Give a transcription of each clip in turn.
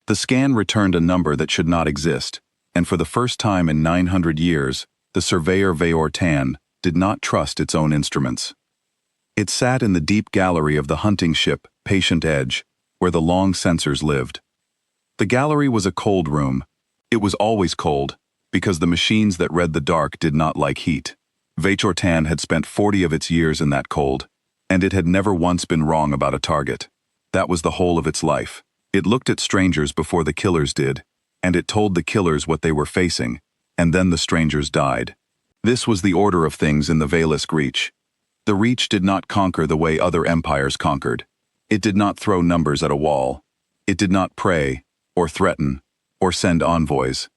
The scan returned a number that should not exist, and for the first time in 900 years, the surveyor Veyor did not trust its own instruments. It sat in the deep gallery of the hunting ship, Patient Edge, where the long sensors lived. The gallery was a cold room. It was always cold, because the machines that read the dark did not like heat. Veyor had spent 40 of its years in that cold, and it had never once been wrong about a target. That was the whole of its life. It looked at strangers before the killers did, and it told the killers what they were facing, and then the strangers died. This was the order of things in the Veilisk Reach. The Reach did not conquer the way other empires conquered. It did not throw numbers at a wall. It did not pray, or threaten, or send envoys.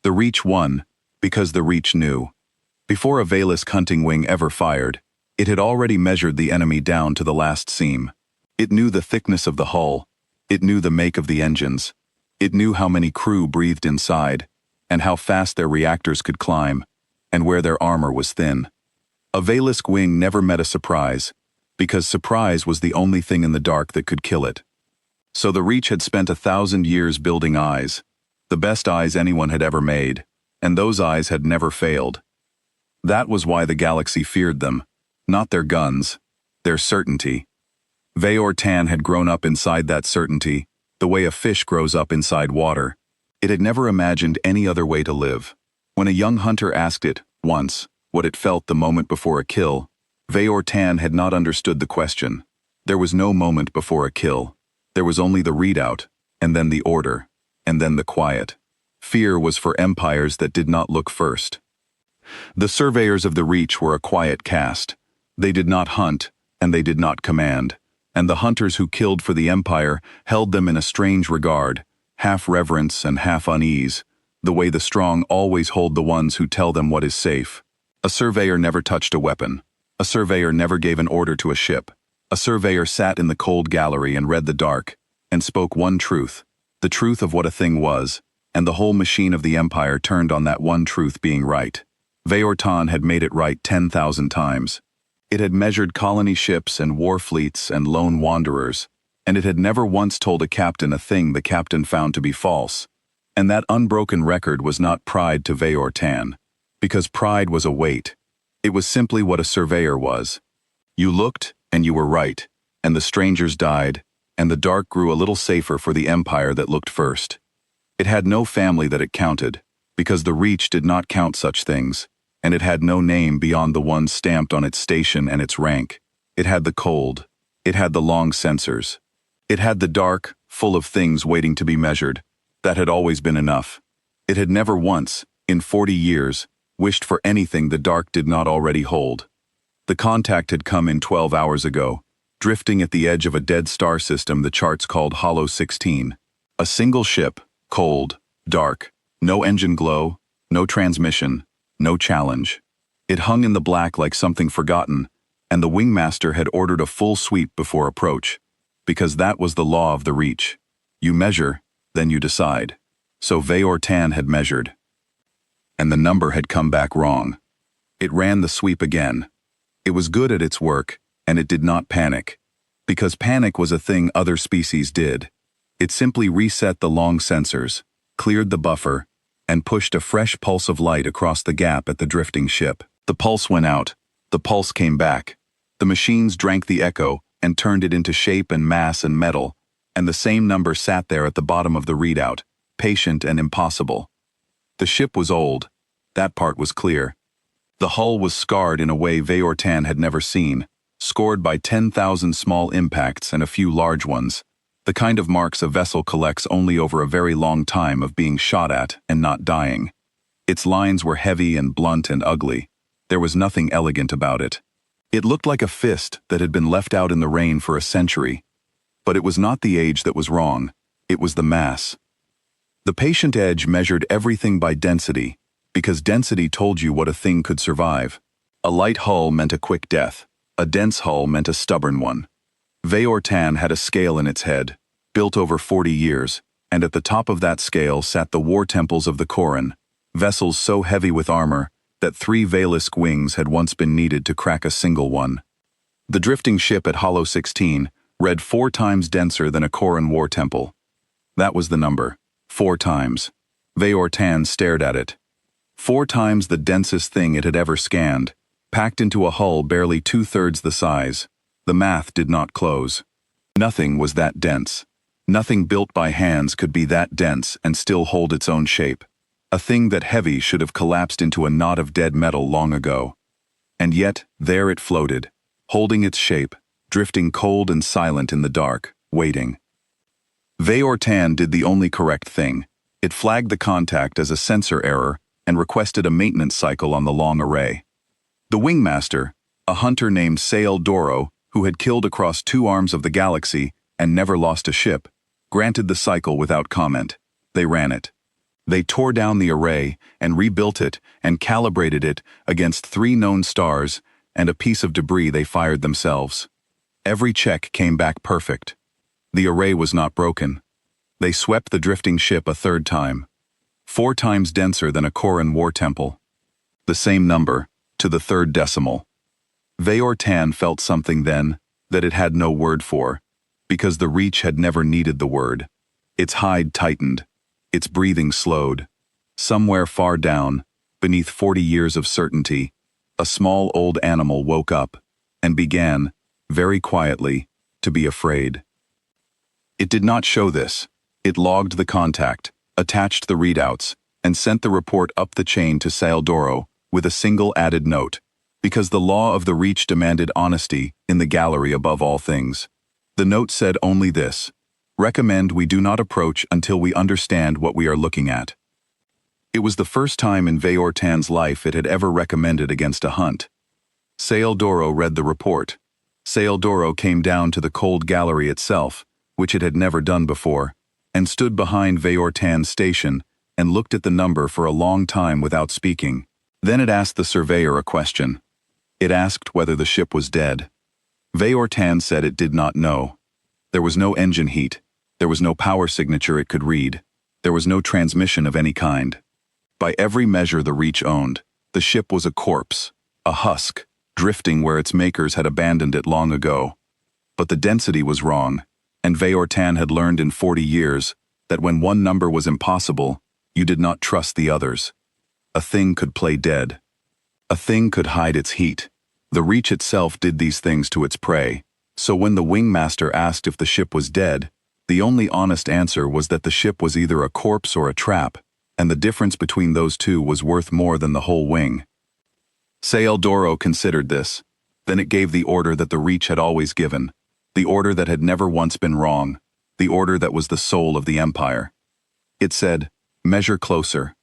The Reach won, because the Reach knew. Before a Veilisk hunting wing ever fired, it had already measured the enemy down to the last seam. It knew the thickness of the hull. It knew the make of the engines. It knew how many crew breathed inside, and how fast their reactors could climb, and where their armor was thin. A Veilisk wing never met a surprise, because surprise was the only thing in the dark that could kill it. So the Reach had spent 1,000 years building eyes, the best eyes anyone had ever made, and those eyes had never failed. That was why the galaxy feared them, not their guns, their certainty. Veyor had grown up inside that certainty, the way a fish grows up inside water. It had never imagined any other way to live. When a young hunter asked it, once, what it felt the moment before a kill, Veyor had not understood the question. There was no moment before a kill. There was only the readout, and then the order, and then the quiet. Fear was for empires that did not look first. The surveyors of the Reach were a quiet caste. They did not hunt, and they did not command. And the hunters who killed for the empire held them in a strange regard, half reverence and half unease, the way the strong always hold the ones who tell them what is safe. A surveyor never touched a weapon. A surveyor never gave an order to a ship. A surveyor sat in the cold gallery and read the dark, and spoke one truth, the truth of what a thing was, and the whole machine of the empire turned on that one truth being right. Veyor had made it right 10,000 times. It had measured colony ships and war fleets and lone wanderers, and it had never once told a captain a thing the captain found to be false. And that unbroken record was not pride to Veyor, because pride was a weight. It was simply what a surveyor was. You looked, and you were right, and the strangers died, and the dark grew a little safer for the empire that looked first. It had no family that it counted, because the Reach did not count such things, and it had no name beyond the one stamped on its station and its rank. It had the cold. It had the long sensors. It had the dark, full of things waiting to be measured. That had always been enough. It had never once, in 40 years, wished for anything the dark did not already hold. The contact had come in 12 hours ago, drifting at the edge of a dead star system the charts called Hollow 16. A single ship, cold, dark, no engine glow, no transmission, no challenge. It hung in the black like something forgotten, and the wingmaster had ordered a full sweep before approach, because that was the law of the Reach. You measure, then you decide. So Veyor had measured. And the number had come back wrong. It ran the sweep again. It was good at its work, and it did not panic. Because panic was a thing other species did. It simply reset the long sensors, cleared the buffer, and pushed a fresh pulse of light across the gap at the drifting ship. The pulse went out. The pulse came back. The machines drank the echo and turned it into shape and mass and metal, and the same number sat there at the bottom of the readout, patient and impossible. The ship was old. That part was clear. The hull was scarred in a way Veyor had never seen, scored by 10,000 small impacts and a few large ones, the kind of marks a vessel collects only over a very long time of being shot at and not dying. Its lines were heavy and blunt and ugly. There was nothing elegant about it. It looked like a fist that had been left out in the rain for a century. But it was not the age that was wrong. It was the mass. The Patient Edge measured everything by density, because density told you what a thing could survive. A light hull meant a quick death. A dense hull meant a stubborn one. Veyor had a scale in its head, built over 40 years, and at the top of that scale sat the war temples of the Koran, vessels so heavy with armor that 3 Veilisk wings had once been needed to crack a single one. The drifting ship at Hollow 16 read 4 times denser than a Koran war temple. That was the number. 4 times. Veyortan stared at it. 4 times the densest thing it had ever scanned, packed into a hull barely 2/3 the size. The math did not close. Nothing was that dense. Nothing built by hands could be that dense and still hold its own shape. A thing that heavy should have collapsed into a knot of dead metal long ago. And yet, there it floated, holding its shape, drifting cold and silent in the dark, waiting. Veyortan did the only correct thing. It flagged the contact as a sensor error and requested a maintenance cycle on the long array. The wingmaster, a hunter named Sael Doro, who had killed across 2 arms of the galaxy and never lost a ship, granted the cycle without comment. They ran it. They tore down the array and rebuilt it and calibrated it against 3 known stars and a piece of debris they fired themselves. Every check came back perfect. The array was not broken. They swept the drifting ship a 3rd time. 4 times denser than a Koran war temple. The same number, to the 3rd decimal. Veyortan felt something then that it had no word for, because the Reach had never needed the word. Its hide tightened. Its breathing slowed. Somewhere far down, beneath 40 years of certainty, a small old animal woke up and began, very quietly, to be afraid. It did not show this. It logged the contact, attached the readouts, and sent the report up the chain to Sael Doro with a single added note, because the law of the Reach demanded honesty in the gallery above all things. The note said only this: recommend we do not approach until we understand what we are looking at. It was the first time in Veyortan's life it had ever recommended against a hunt. Sael Doro read the report. Sael Doro came down to the cold gallery itself, which it had never done before, and stood behind Veyortan's station and looked at the number for a long time without speaking. Then it asked the surveyor a question. It asked whether the ship was dead. Veyortan said it did not know. There was no engine heat. There was no power signature it could read. There was no transmission of any kind. By every measure the Reach owned, the ship was a corpse, a husk, drifting where its makers had abandoned it long ago. But the density was wrong, and Veyortan had learned in 40 years that when one number was impossible, you did not trust the others. A thing could play dead. A thing could hide its heat. The Reach itself did these things to its prey, so when the wingmaster asked if the ship was dead, the only honest answer was that the ship was either a corpse or a trap, and the difference between those two was worth more than the whole wing. Sael Doro considered this. Then it gave the order that the Reach had always given, the order that had never once been wrong, the order that was the soul of the Empire. It said, measure closer.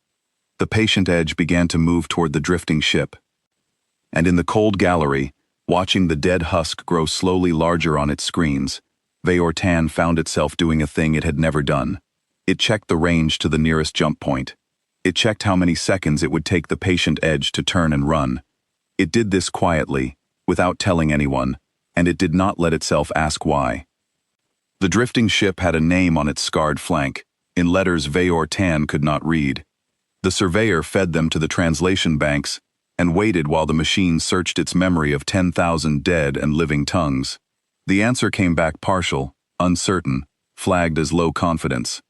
The patient edge began to move toward the drifting ship. And in the cold gallery, watching the dead husk grow slowly larger on its screens, Veyortan found itself doing a thing it had never done. It checked the range to the nearest jump point. It checked how many seconds it would take the patient edge to turn and run. It did this quietly, without telling anyone, and it did not let itself ask why. The drifting ship had a name on its scarred flank, in letters Veyortan could not read. The surveyor fed them to the translation banks and waited while the machine searched its memory of 10,000 dead and living tongues. The answer came back partial, uncertain, flagged as low confidence.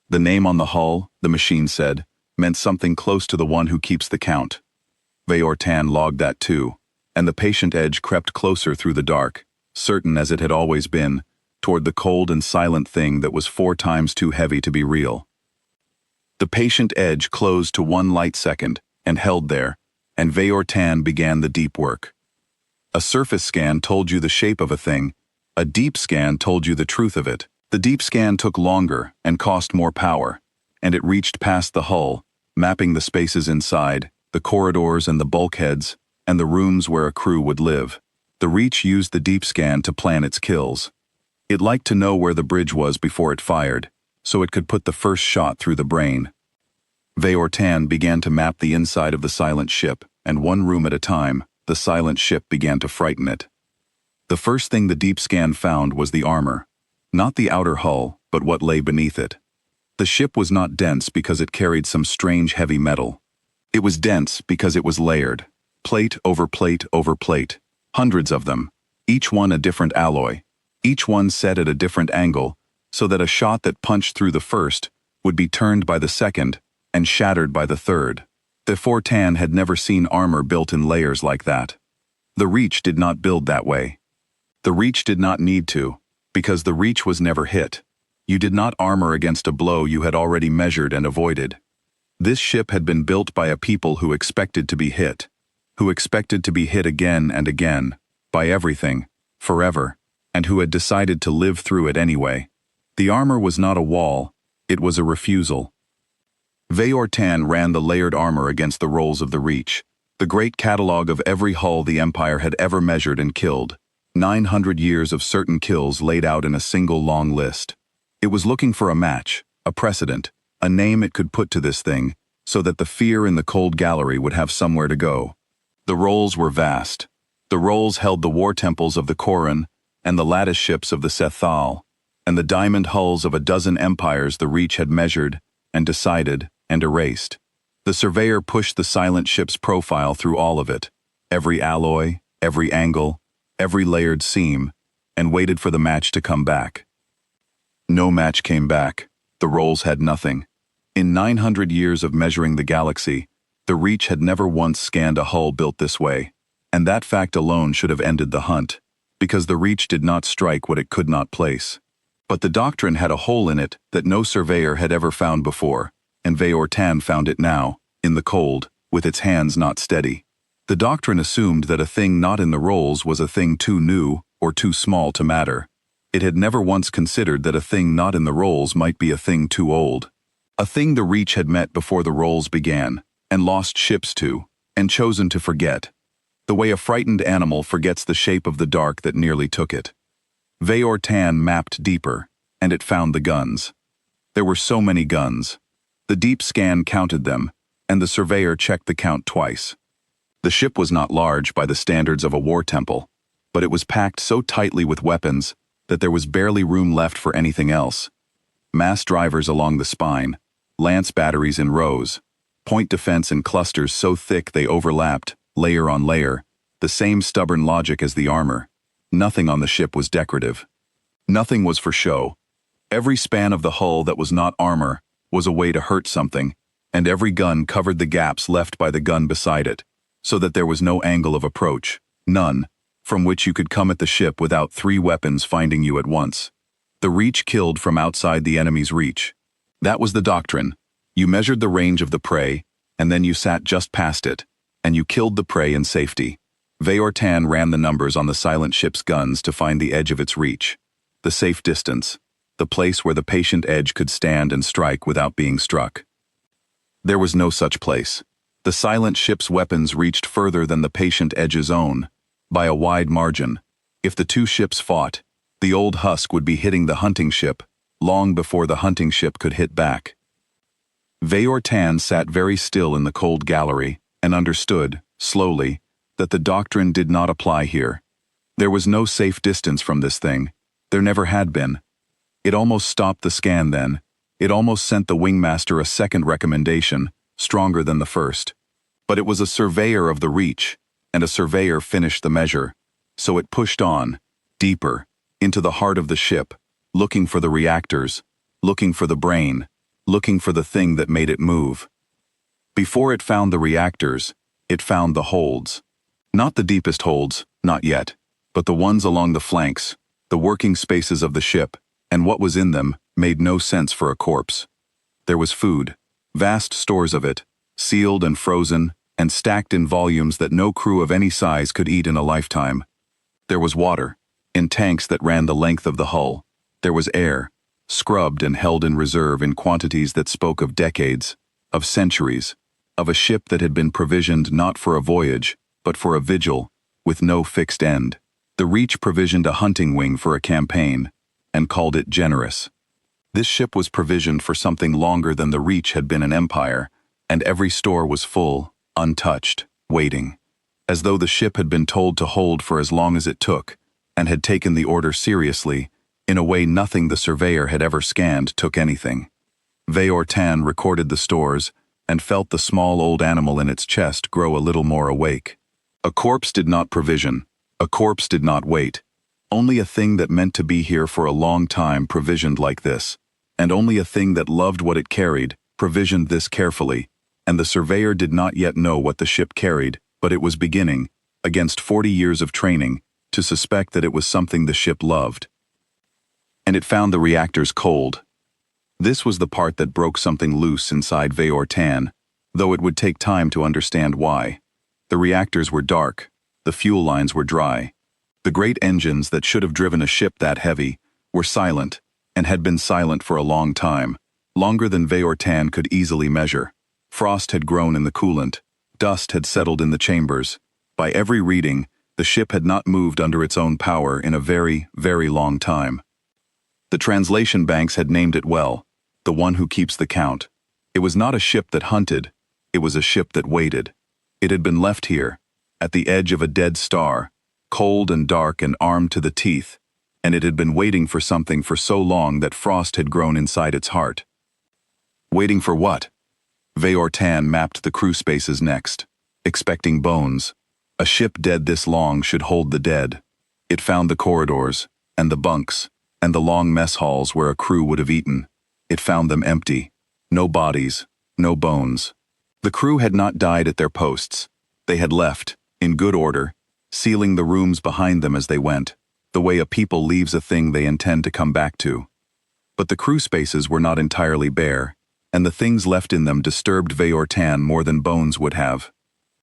The name on the hull, the machine said, meant something close to the one who keeps the count. Veyortan logged that too, and the patient edge crept closer through the dark, certain as it had always been, toward the cold and silent thing that was 4 times too heavy to be real. The patient edge closed to 1 light second and held there, and Veyortan began the deep work. A surface scan told you the shape of a thing. A deep scan told you the truth of it. The deep scan took longer and cost more power, and it reached past the hull, mapping the spaces inside, the corridors and the bulkheads, and the rooms where a crew would live. The Reach used the deep scan to plan its kills. It liked to know where the bridge was before it fired, so it could put the first shot through the brain. Veyortan began to map the inside of the silent ship, and 1 room at a time, the silent ship began to frighten it. The first thing the deep scan found was the armor. Not the outer hull, but what lay beneath it. The ship was not dense because it carried some strange heavy metal. It was dense because it was layered. Plate over plate over plate. Hundreds of them. Each one a different alloy. Each one set at a different angle, so that a shot that punched through the first would be turned by the second and shattered by the third. The Fortan had never seen armor built in layers like that. The Reach did not build that way. The Reach did not need to, because the Reach was never hit. You did not armor against a blow you had already measured and avoided. This ship had been built by a people who expected to be hit, who expected to be hit again and again, by everything, forever, and who had decided to live through it anyway. The armor was not a wall, it was a refusal. Veyortan ran the layered armor against the rolls of the Reach, the great catalog of every hull the Empire had ever measured and killed, 900 years of certain kills laid out in a single long list. It was looking for a match, a precedent, a name it could put to this thing, so that the fear in the cold gallery would have somewhere to go. The rolls were vast. The rolls held the war temples of the Koran and the lattice ships of the Sethal, and the diamond hulls of a dozen empires the Reach had measured and decided and erased. The surveyor pushed the silent ship's profile through all of it, every alloy, every angle, every layered seam, and waited for the match to come back. No match came back. The rolls had nothing. In 900 years of measuring the galaxy, the Reach had never once scanned a hull built this way, and that fact alone should have ended the hunt, because the Reach did not strike what it could not place. But the doctrine had a hole in it that no surveyor had ever found before, and Veyortan found it now, in the cold, with its hands not steady. The doctrine assumed that a thing not in the rolls was a thing too new or too small to matter. It had never once considered that a thing not in the rolls might be a thing too old. A thing the Reach had met before the rolls began, and lost ships to, and chosen to forget. The way a frightened animal forgets the shape of the dark that nearly took it. Veyortan mapped deeper, and it found the guns. There were so many guns. The deep scan counted them, and the surveyor checked the count twice. The ship was not large by the standards of a war temple, but it was packed so tightly with weapons that there was barely room left for anything else. Mass drivers along the spine, lance batteries in rows, point defense in clusters so thick they overlapped, layer on layer, the same stubborn logic as the armor. Nothing on the ship was decorative. Nothing was for show. Every span of the hull that was not armor was a way to hurt something, and every gun covered the gaps left by the gun beside it, so that there was no angle of approach, none, from which you could come at the ship without 3 weapons finding you at once. The Reach killed from outside the enemy's reach. That was the doctrine. You measured the range of the prey, and then you sat just past it, and you killed the prey in safety. Veyortan ran the numbers on the silent ship's guns to find the edge of its reach, the safe distance, the place where the patient edge could stand and strike without being struck. There was no such place. The silent ship's weapons reached further than the patient edge's own, by a wide margin. If the two ships fought, the old husk would be hitting the hunting ship long before the hunting ship could hit back. Veyortan sat very still in the cold gallery and understood, slowly, that the doctrine did not apply here. There was no safe distance from this thing. There never had been. It almost stopped the scan then. It almost sent the wingmaster a second recommendation, stronger than the first. But it was a surveyor of the reach, and a surveyor finished the measure. So it pushed on, deeper, into the heart of the ship, looking for the reactors, looking for the brain, looking for the thing that made it move. Before it found the reactors, it found the holds. Not the deepest holds, not yet, but the ones along the flanks, the working spaces of the ship, and what was in them made no sense for a corpse. There was food, vast stores of it, sealed and frozen, and stacked in volumes that no crew of any size could eat in a lifetime. There was water, in tanks that ran the length of the hull. There was air, scrubbed and held in reserve in quantities that spoke of decades, of centuries, of a ship that had been provisioned not for a voyage, but for a vigil, with no fixed end. The Reach provisioned a hunting wing for a campaign, and called it generous. This ship was provisioned for something longer than the Reach had been an empire, and every store was full, untouched, waiting, as though the ship had been told to hold for as long as it took, and had taken the order seriously, in a way nothing the surveyor had ever scanned took anything. Veyortan recorded the stores, and felt the small old animal in its chest grow a little more awake. A corpse did not provision, a corpse did not wait. Only a thing that meant to be here for a long time provisioned like this, and only a thing that loved what it carried provisioned this carefully, and the surveyor did not yet know what the ship carried, but it was beginning, against 40 years of training, to suspect that it was something the ship loved. And it found the reactors cold. This was the part that broke something loose inside Veyor-Tan, though it would take time to understand why. The reactors were dark, the fuel lines were dry. The great engines that should have driven a ship that heavy were silent, and had been silent for a long time, longer than Veyor-Tan could easily measure. Frost had grown in the coolant, dust had settled in the chambers. By every reading, the ship had not moved under its own power in a very, very long time. The translation banks had named it well, the one who keeps the count. It was not a ship that hunted, it was a ship that waited. It had been left here, at the edge of a dead star, cold and dark and armed to the teeth, and it had been waiting for something for so long that frost had grown inside its heart. Waiting for what? Veyor-Tan mapped the crew spaces next, expecting bones. A ship dead this long should hold the dead. It found the corridors, and the bunks, and the long mess halls where a crew would have eaten. It found them empty. No bodies, no bones. The crew had not died at their posts. They had left, in good order, sealing the rooms behind them as they went, the way a people leaves a thing they intend to come back to. But the crew spaces were not entirely bare, and the things left in them disturbed Veyor-Tan more than bones would have.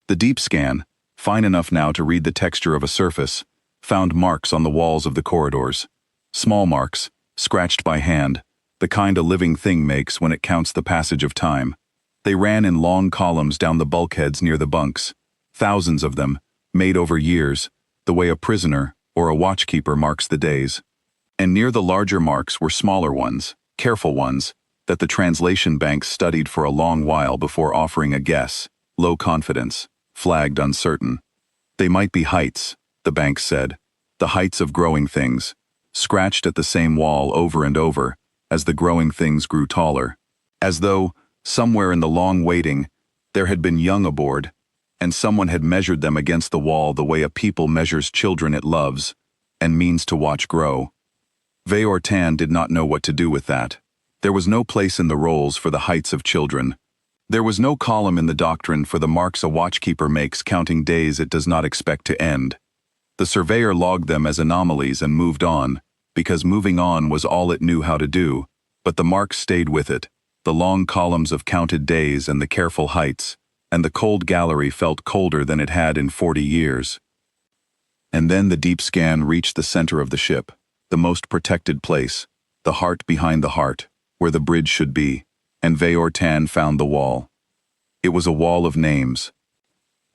The deep scan, fine enough now to read the texture of a surface, found marks on the walls of the corridors. Small marks, scratched by hand, the kind a living thing makes when it counts the passage of time. They ran in long columns down the bulkheads near the bunks, thousands of them, made over years, the way a prisoner or a watchkeeper marks the days. And near the larger marks were smaller ones, careful ones, that the translation banks studied for a long while before offering a guess, low confidence, flagged uncertain. They might be heights, the banks said, the heights of growing things, scratched at the same wall over and over, as the growing things grew taller, as though, somewhere in the long waiting, there had been young aboard, and someone had measured them against the wall the way a people measures children it loves, and means to watch grow. Veyor-Tan did not know what to do with that. There was no place in the rolls for the heights of children. There was no column in the doctrine for the marks a watchkeeper makes counting days it does not expect to end. The surveyor logged them as anomalies and moved on, because moving on was all it knew how to do, but the marks stayed with it, the long columns of counted days and the careful heights, and the cold gallery felt colder than it had in 40 years. And then the deep scan reached the center of the ship, the most protected place, the heart behind the heart, where the bridge should be, and Veyor-Tan found the wall. It was a wall of names.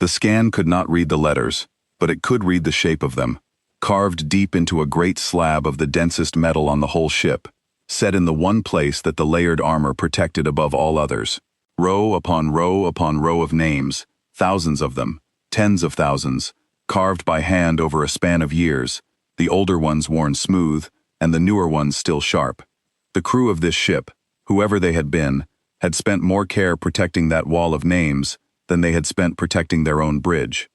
The scan could not read the letters, but it could read the shape of them, carved deep into a great slab of the densest metal on the whole ship, set in the one place that the layered armor protected above all others. Row upon row upon row of names, thousands of them, tens of thousands, carved by hand over a span of years, the older ones worn smooth, and the newer ones still sharp. The crew of this ship, whoever they had been, had spent more care protecting that wall of names than they had spent protecting their own bridge.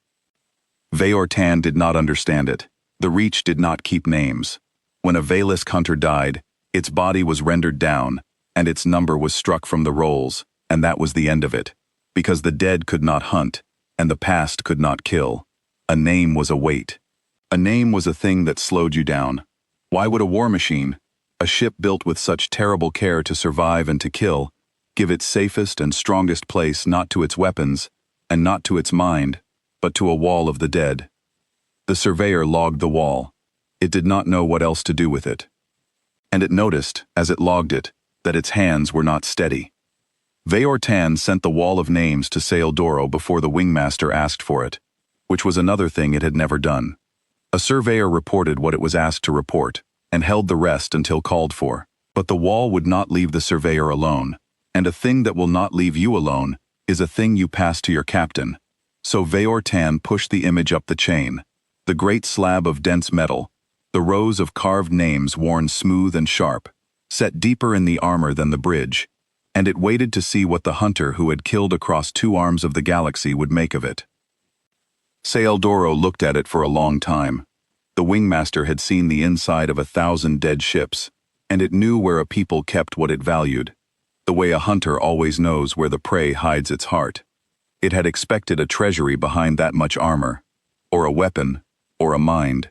Veyor-Tan did not understand it. The Reach did not keep names. When a Valisk hunter died, its body was rendered down, and its number was struck from the rolls, and that was the end of it, because the dead could not hunt, and the past could not kill. A name was a weight. A name was a thing that slowed you down. Why would a war machine, a ship built with such terrible care to survive and to kill, give its safest and strongest place not to its weapons, and not to its mind, but to a wall of the dead? The surveyor logged the wall. It did not know what else to do with it. And it noticed, as it logged it, that its hands were not steady. Veyor-Tan sent the wall of names to Saildoro before the wingmaster asked for it, which was another thing it had never done. A surveyor reported what it was asked to report, and held the rest until called for. But the wall would not leave the surveyor alone, and a thing that will not leave you alone is a thing you pass to your captain. So Veyor-Tan pushed the image up the chain, the great slab of dense metal, the rows of carved names worn smooth and sharp, set deeper in the armor than the bridge, and it waited to see what the hunter who had killed across 2 arms of the galaxy would make of it. Saildoro looked at it for a long time. The wingmaster had seen the inside of 1,000 dead ships, and it knew where a people kept what it valued, the way a hunter always knows where the prey hides its heart. It had expected a treasury behind that much armor, or a weapon, or a mind.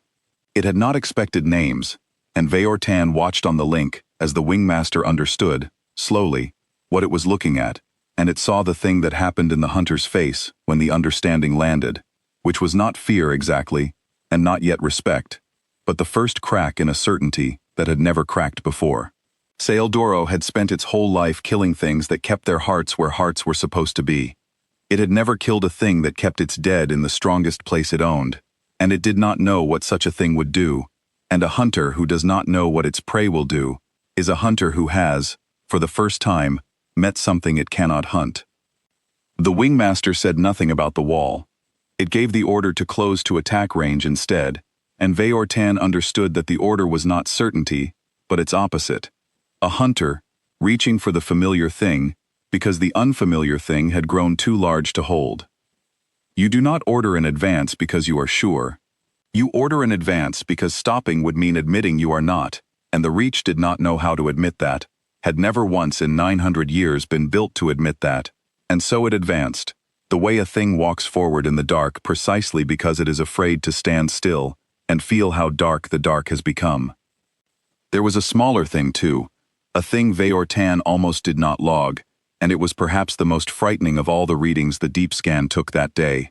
It had not expected names, and Veyortan watched on the link as the wingmaster understood, slowly, what it was looking at, and it saw the thing that happened in the hunter's face when the understanding landed, which was not fear exactly, and not yet respect, but the first crack in a certainty that had never cracked before. Saeldoro had spent its whole life killing things that kept their hearts where hearts were supposed to be. It had never killed a thing that kept its dead in the strongest place it owned, and it did not know what such a thing would do, and a hunter who does not know what its prey will do is a hunter who has, for the first time, met something it cannot hunt. The wingmaster said nothing about the wall. It gave the order to close to attack range instead, and Veyortan understood that the order was not certainty, but its opposite. A hunter, reaching for the familiar thing, because the unfamiliar thing had grown too large to hold. You do not order in advance because you are sure. You order in advance because stopping would mean admitting you are not, and the Reach did not know how to admit that, had never once in 900 years been built to admit that, and so it advanced, the way a thing walks forward in the dark precisely because it is afraid to stand still and feel how dark the dark has become. There was a smaller thing too, a thing Veyortan almost did not log, and it was perhaps the most frightening of all the readings the deep scan took that day.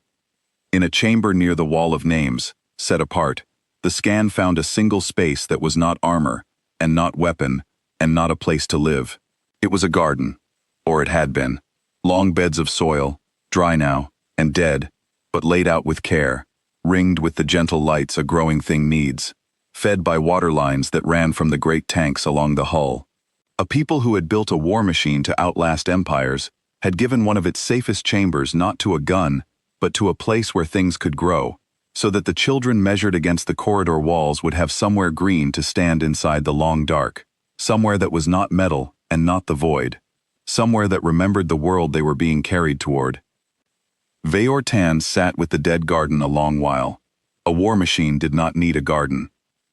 In a chamber near the wall of names, set apart, the scan found a single space that was not armor, and not weapon, and not a place to live. It was a garden, or it had been. Long beds of soil, dry now, and dead, but laid out with care, ringed with the gentle lights a growing thing needs, fed by water lines that ran from the great tanks along the hull. A people who had built a war machine to outlast empires had given one of its safest chambers not to a gun, but to a place where things could grow, so that the children measured against the corridor walls would have somewhere green to stand inside the long dark, somewhere that was not metal and not the void, somewhere that remembered the world they were being carried toward. Veyortan sat with the dead garden a long while. A war machine did not need a garden.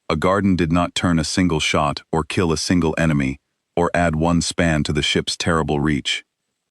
A garden did not turn a single shot or kill a single enemy, or add one span to the ship's terrible reach.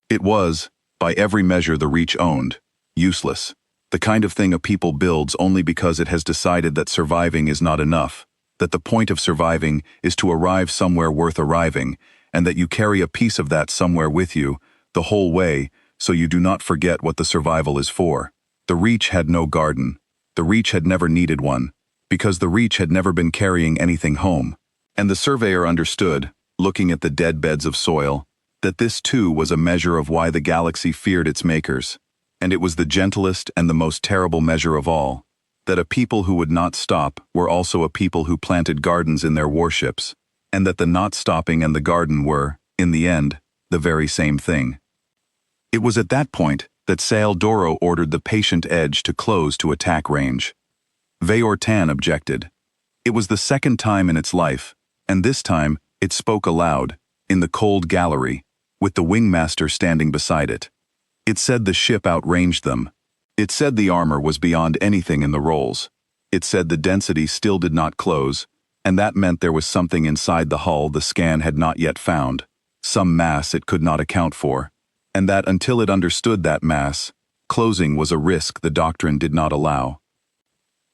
It was, by every measure the Reach owned, useless, the kind of thing a people builds only because it has decided that surviving is not enough, that the point of surviving is to arrive somewhere worth arriving, and that you carry a piece of that somewhere with you, the whole way, so you do not forget what the survival is for. The Reach had no garden. The Reach had never needed one, because the Reach had never been carrying anything home. And the surveyor understood, looking at the dead beds of soil, that this too was a measure of why the galaxy feared its makers, and it was the gentlest and the most terrible measure of all, that a people who would not stop were also a people who planted gardens in their warships, and that the not stopping and the garden were, in the end, the very same thing. It was at that point that Saeldoro ordered the Patient Edge to close to attack range. Veyortan objected. It was the second time in its life, and this time it spoke aloud, in the cold gallery, with the wingmaster standing beside it. It said the ship outranged them. It said the armor was beyond anything in the rolls. It said the density still did not close, and that meant there was something inside the hull the scan had not yet found, some mass it could not account for, and that until it understood that mass, closing was a risk the doctrine did not allow.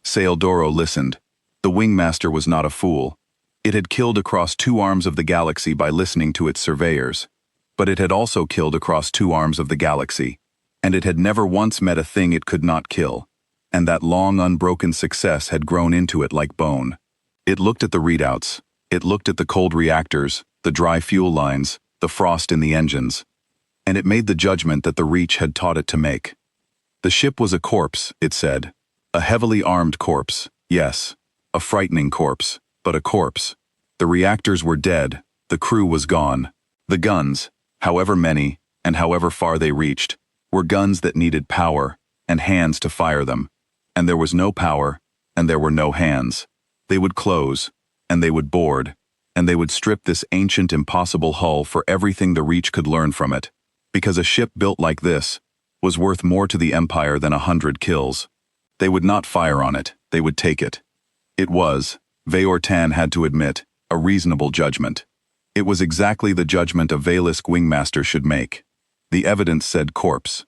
Saeldoro listened. The wingmaster was not a fool. It had killed across 2 arms of the galaxy by listening to its surveyors, but it had also killed across 2 arms of the galaxy, and it had never once met a thing it could not kill, and that long unbroken success had grown into it like bone. It looked at the readouts, it looked at the cold reactors, the dry fuel lines, the frost in the engines, and it made the judgment that the Reach had taught it to make. The ship was a corpse, it said, a heavily armed corpse, yes, a frightening corpse, but a corpse. The reactors were dead, the crew was gone. The guns, however many, and however far they reached, were guns that needed power, and hands to fire them. And there was no power, and there were no hands. They would close, and they would board, and they would strip this ancient impossible hull for everything the Reach could learn from it, because a ship built like this was worth more to the Empire than 100 kills. They would not fire on it, they would take it. It was, Veyortan had to admit, a reasonable judgment. It was exactly the judgment a Veilisk wingmaster should make. The evidence said corpse.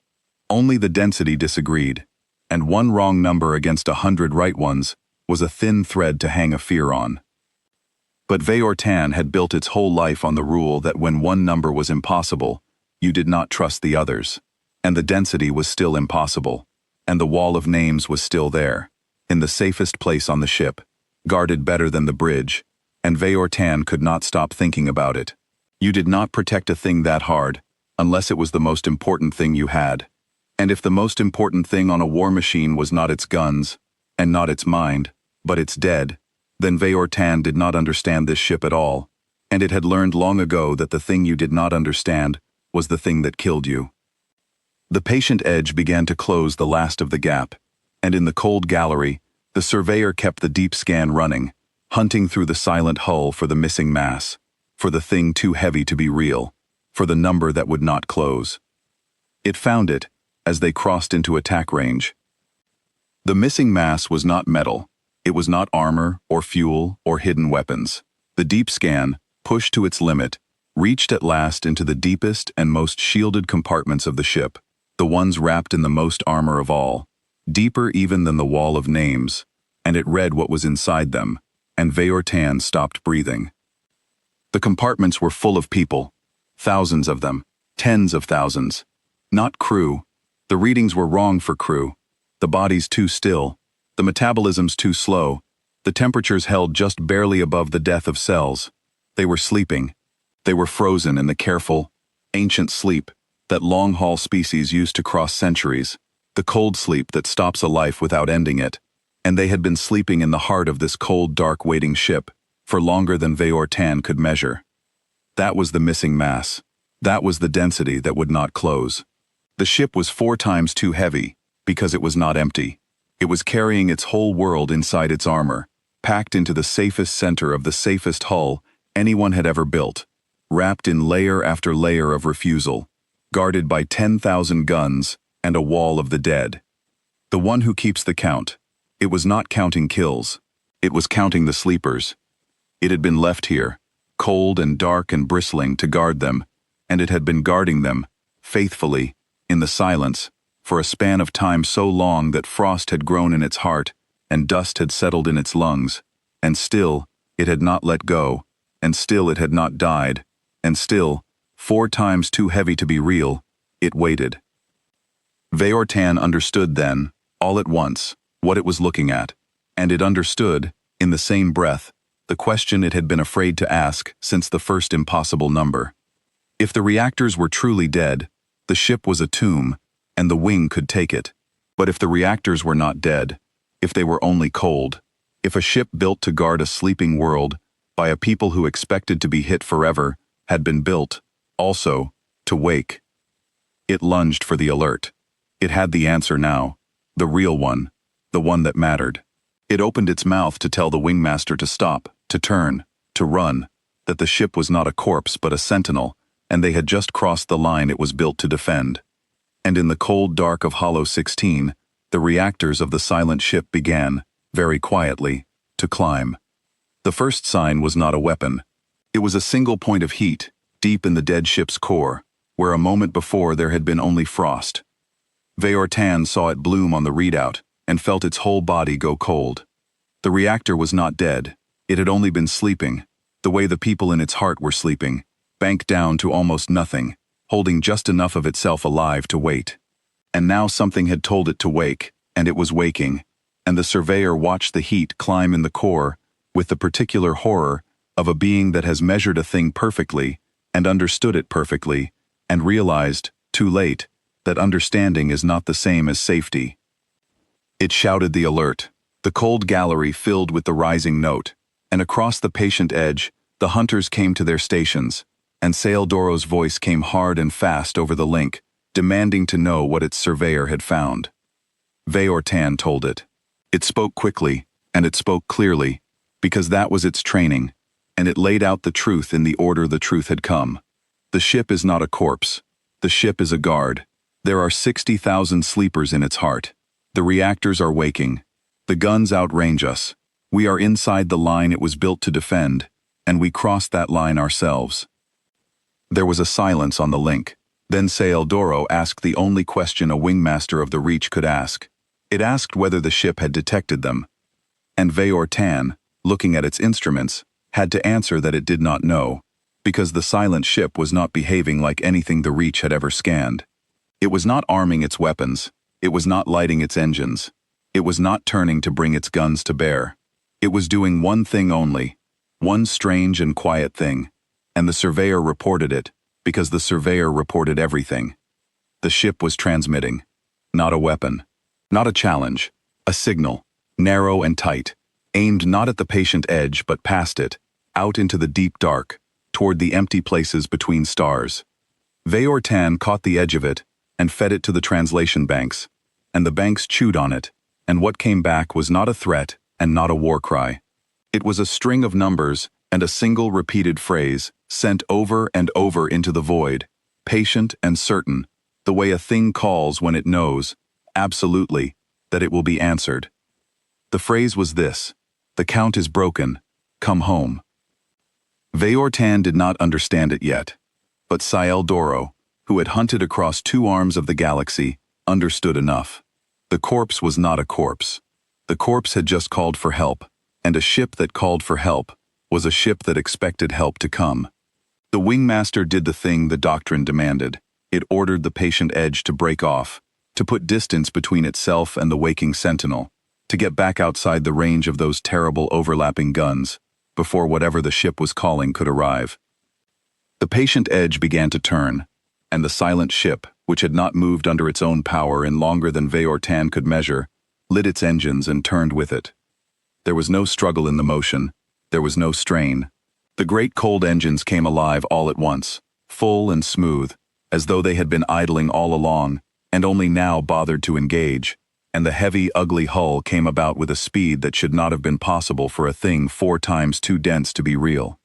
Only the density disagreed, and one wrong number against 100 right ones was a thin thread to hang a fear on. But Veyortan had built its whole life on the rule that when one number was impossible, you did not trust the others, and the density was still impossible, and the wall of names was still there, in the safest place on the ship, guarded better than the bridge, and Veyortan could not stop thinking about it. You did not protect a thing that hard, unless it was the most important thing you had. And if the most important thing on a war machine was not its guns, and not its mind, but its dead, then Veyortan did not understand this ship at all, and it had learned long ago that the thing you did not understand was the thing that killed you. The patient edge began to close the last of the gap, and in the cold gallery, the surveyor kept the deep scan running, hunting through the silent hull for the missing mass, for the thing too heavy to be real, for the number that would not close. It found it, as they crossed into attack range. The missing mass was not metal. It was not armor or fuel or hidden weapons. The deep scan, pushed to its limit, reached at last into the deepest and most shielded compartments of the ship, the ones wrapped in the most armor of all, deeper even than the wall of names, and it read what was inside them, and Veyortan stopped breathing. The compartments were full of people, thousands of them, tens of thousands. Not crew. The readings were wrong for crew. The bodies too still, the metabolisms too slow, the temperatures held just barely above the death of cells. They were sleeping. They were frozen in the careful, ancient sleep that long-haul species used to cross centuries, the cold sleep that stops a life without ending it, and they had been sleeping in the heart of this cold, dark waiting ship for longer than Veyortan could measure. That was the missing mass. That was the density that would not close. The ship was 4 times too heavy, because it was not empty. It was carrying its whole world inside its armor, packed into the safest center of the safest hull anyone had ever built, wrapped in layer after layer of refusal, guarded by 10,000 guns and a wall of the dead. The one who keeps the count. It was not counting kills. It was counting the sleepers. It had been left here, cold and dark and bristling, to guard them, and it had been guarding them, faithfully, in the silence, for a span of time so long that frost had grown in its heart and dust had settled in its lungs, and still it had not let go, and still it had not died, and still, 4 times too heavy to be real, it waited. Veyortan understood then, all at once, what it was looking at, and it understood, in the same breath, the question it had been afraid to ask since the first impossible number. If the reactors were truly dead, the ship was a tomb, and the wing could take it. But if the reactors were not dead, if they were only cold, if a ship built to guard a sleeping world by a people who expected to be hit forever had been built, also, to wake. It lunged for the alert. It had the answer now, the real one, the one that mattered. It opened its mouth to tell the wingmaster to stop, to turn, to run, that the ship was not a corpse but a sentinel, and they had just crossed the line it was built to defend. And in the cold dark of Hollow 16, the reactors of the silent ship began, very quietly, to climb. The first sign was not a weapon. It was a single point of heat, deep in the dead ship's core, where a moment before there had been only frost. Veyortan saw it bloom on the readout, and felt its whole body go cold. The reactor was not dead. It had only been sleeping, the way the people in its heart were sleeping, banked down to almost nothing, holding just enough of itself alive to wait. And now something had told it to wake, and it was waking, and the surveyor watched the heat climb in the core with the particular horror of a being that has measured a thing perfectly and understood it perfectly, and realized, too late, that understanding is not the same as safety. It shouted the alert, the cold gallery filled with the rising note, and across the patient edge, the hunters came to their stations, and Saildoro's voice came hard and fast over the link, demanding to know what its surveyor had found. Veyortan told it. It spoke quickly, and it spoke clearly, because that was its training, and it laid out the truth in the order the truth had come. The ship is not a corpse. The ship is a guard. There are 60,000 sleepers in its heart. The reactors are waking. The guns outrange us. We are inside the line it was built to defend, and we crossed that line ourselves." There was a silence on the link. Then Saeldoro asked the only question a wingmaster of the Reach could ask. It asked whether the ship had detected them. And Veyortan, looking at its instruments, had to answer that it did not know, because the silent ship was not behaving like anything the Reach had ever scanned. It was not arming its weapons. It was not lighting its engines. It was not turning to bring its guns to bear. It was doing one thing only, one strange and quiet thing, and the surveyor reported it, because the surveyor reported everything. The ship was transmitting. Not a weapon. Not a challenge. A signal, narrow and tight, aimed not at the patient edge but past it, out into the deep dark, toward the empty places between stars. Veyortan caught the edge of it and fed it to the translation banks, and the banks chewed on it, and what came back was not a threat and not a war cry. It was a string of numbers and a single repeated phrase, sent over and over into the void, patient and certain, the way a thing calls when it knows, absolutely, that it will be answered. The phrase was this: "The count is broken, come home." Veyortan did not understand it yet, but Saeldoro, who had hunted across 2 arms of the galaxy, understood enough. The corpse was not a corpse. The corpse had just called for help, and a ship that called for help was a ship that expected help to come. The wingmaster did the thing the doctrine demanded. It ordered the patient edge to break off, to put distance between itself and the waking sentinel, to get back outside the range of those terrible overlapping guns, before whatever the ship was calling could arrive. The patient edge began to turn, and the silent ship, which had not moved under its own power in longer than Veyortan could measure, lit its engines and turned with it. There was no struggle in the motion. There was no strain. The great cold engines came alive all at once, full and smooth, as though they had been idling all along, and only now bothered to engage, and the heavy, ugly hull came about with a speed that should not have been possible for a thing 4 times too dense to be real.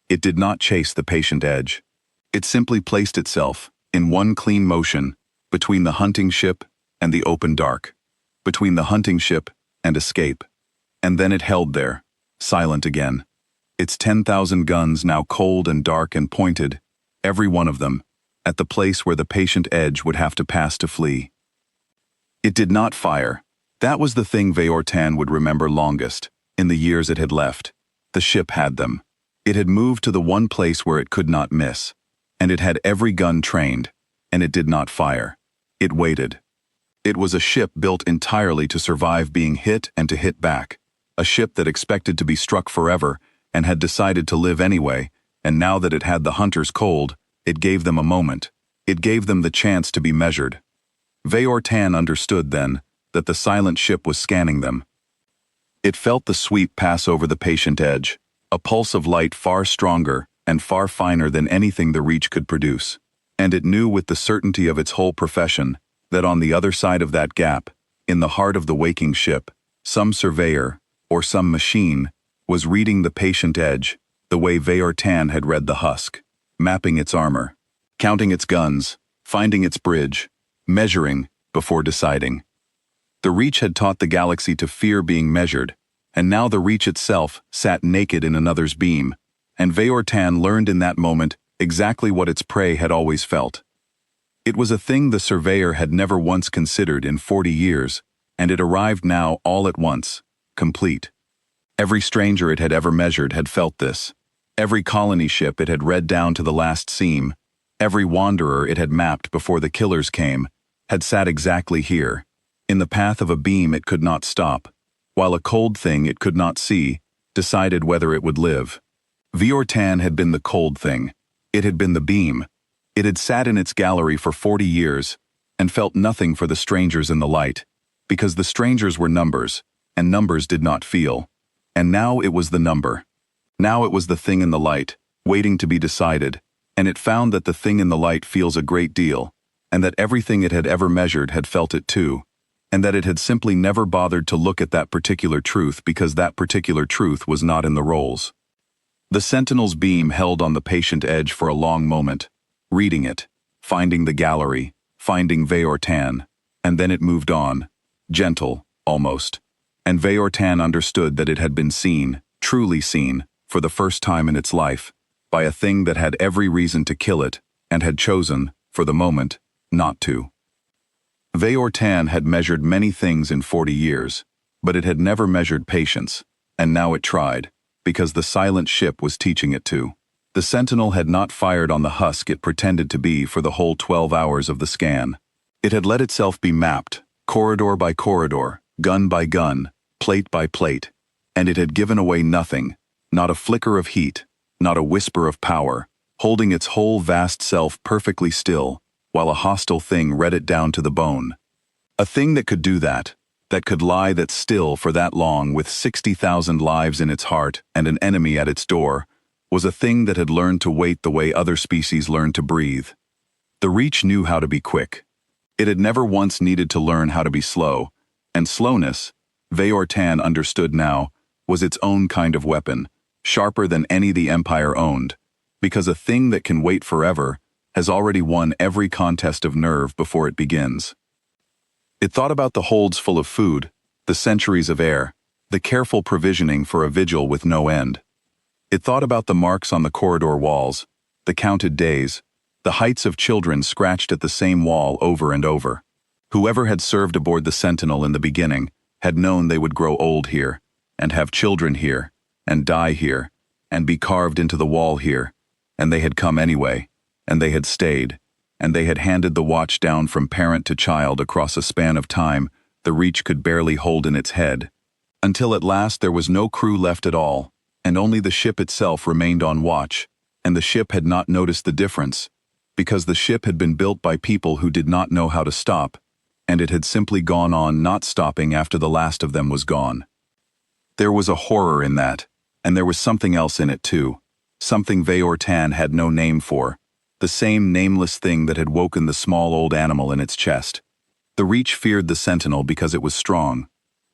It did not chase the patient edge. It simply placed itself, in one clean motion, between the hunting ship and the open dark, between the hunting ship and escape. And then it held there, silent again, its 10,000 guns now cold and dark and pointed, every one of them, at the place where the patient edge would have to pass to flee. It did not fire. That was the thing Veyortan would remember longest, in the years it had left. The ship had them. It had moved to the one place where it could not miss, and it had every gun trained, and it did not fire. It waited. It was a ship built entirely to survive being hit and to hit back, a ship that expected to be struck forever and had decided to live anyway, and now that it had the hunters cold, it gave them a moment. It gave them the chance to be measured. Veyortan understood then that the silent ship was scanning them. It felt the sweep pass over the patient edge, a pulse of light far stronger and far finer than anything the Reach could produce, and it knew with the certainty of its whole profession that on the other side of that gap, in the heart of the waking ship, some surveyor, or some machine, was reading the patient edge the way Veyortan had read the husk, mapping its armor, counting its guns, finding its bridge, measuring before deciding. The Reach had taught the galaxy to fear being measured, and now the Reach itself sat naked in another's beam, and Veyortan learned in that moment exactly what its prey had always felt. It was a thing the surveyor had never once considered in 40 years, and it arrived now all at once, complete. Every stranger it had ever measured had felt this. Every colony ship it had read down to the last seam, every wanderer it had mapped before the killers came, had sat exactly here, in the path of a beam it could not stop, while a cold thing it could not see decided whether it would live. Veyortan had been the cold thing. It had been the beam. It had sat in its gallery for 40 years and felt nothing for the strangers in the light, because the strangers were numbers, and numbers did not feel. And now it was the number. Now it was the thing in the light, waiting to be decided, and it found that the thing in the light feels a great deal, and that everything it had ever measured had felt it too, and that it had simply never bothered to look at that particular truth because that particular truth was not in the rolls. The Sentinel's beam held on the patient edge for a long moment, reading it, finding the gallery, finding Veyortan, and then it moved on, gentle, almost, and Veyortan understood that it had been seen, truly seen, for the first time in its life, by a thing that had every reason to kill it, and had chosen, for the moment, not to. Veyortan had measured many things in 40 years, but it had never measured patience, and now it tried, because the silent ship was teaching it to. The Sentinel had not fired on the husk it pretended to be for the whole 12 hours of the scan. It had let itself be mapped, corridor by corridor, gun by gun, plate by plate, and it had given away nothing, not a flicker of heat, not a whisper of power, holding its whole vast self perfectly still, while a hostile thing read it down to the bone. A thing that could do that could lie that still for that long with 60,000 lives in its heart and an enemy at its door, was a thing that had learned to wait the way other species learn to breathe. The Reach knew how to be quick. It had never once needed to learn how to be slow, and slowness, Veyortan understood now, was its own kind of weapon, sharper than any the Empire owned, because a thing that can wait forever has already won every contest of nerve before it begins. It thought about the holds full of food, the centuries of air, the careful provisioning for a vigil with no end. It thought about the marks on the corridor walls, the counted days, the heights of children scratched at the same wall over and over. Whoever had served aboard the Sentinel in the beginning had known they would grow old here, and have children here, and die here, and be carved into the wall here, and they had come anyway, and they had stayed, and they had handed the watch down from parent to child across a span of time the Reach could barely hold in its head, until at last there was no crew left at all, and only the ship itself remained on watch, and the ship had not noticed the difference, because the ship had been built by people who did not know how to stop, and it had simply gone on not stopping after the last of them was gone. There was a horror in that, and there was something else in it too, something Veyortan had no name for, the same nameless thing that had woken the small old animal in its chest. The Reach feared the Sentinel because it was strong,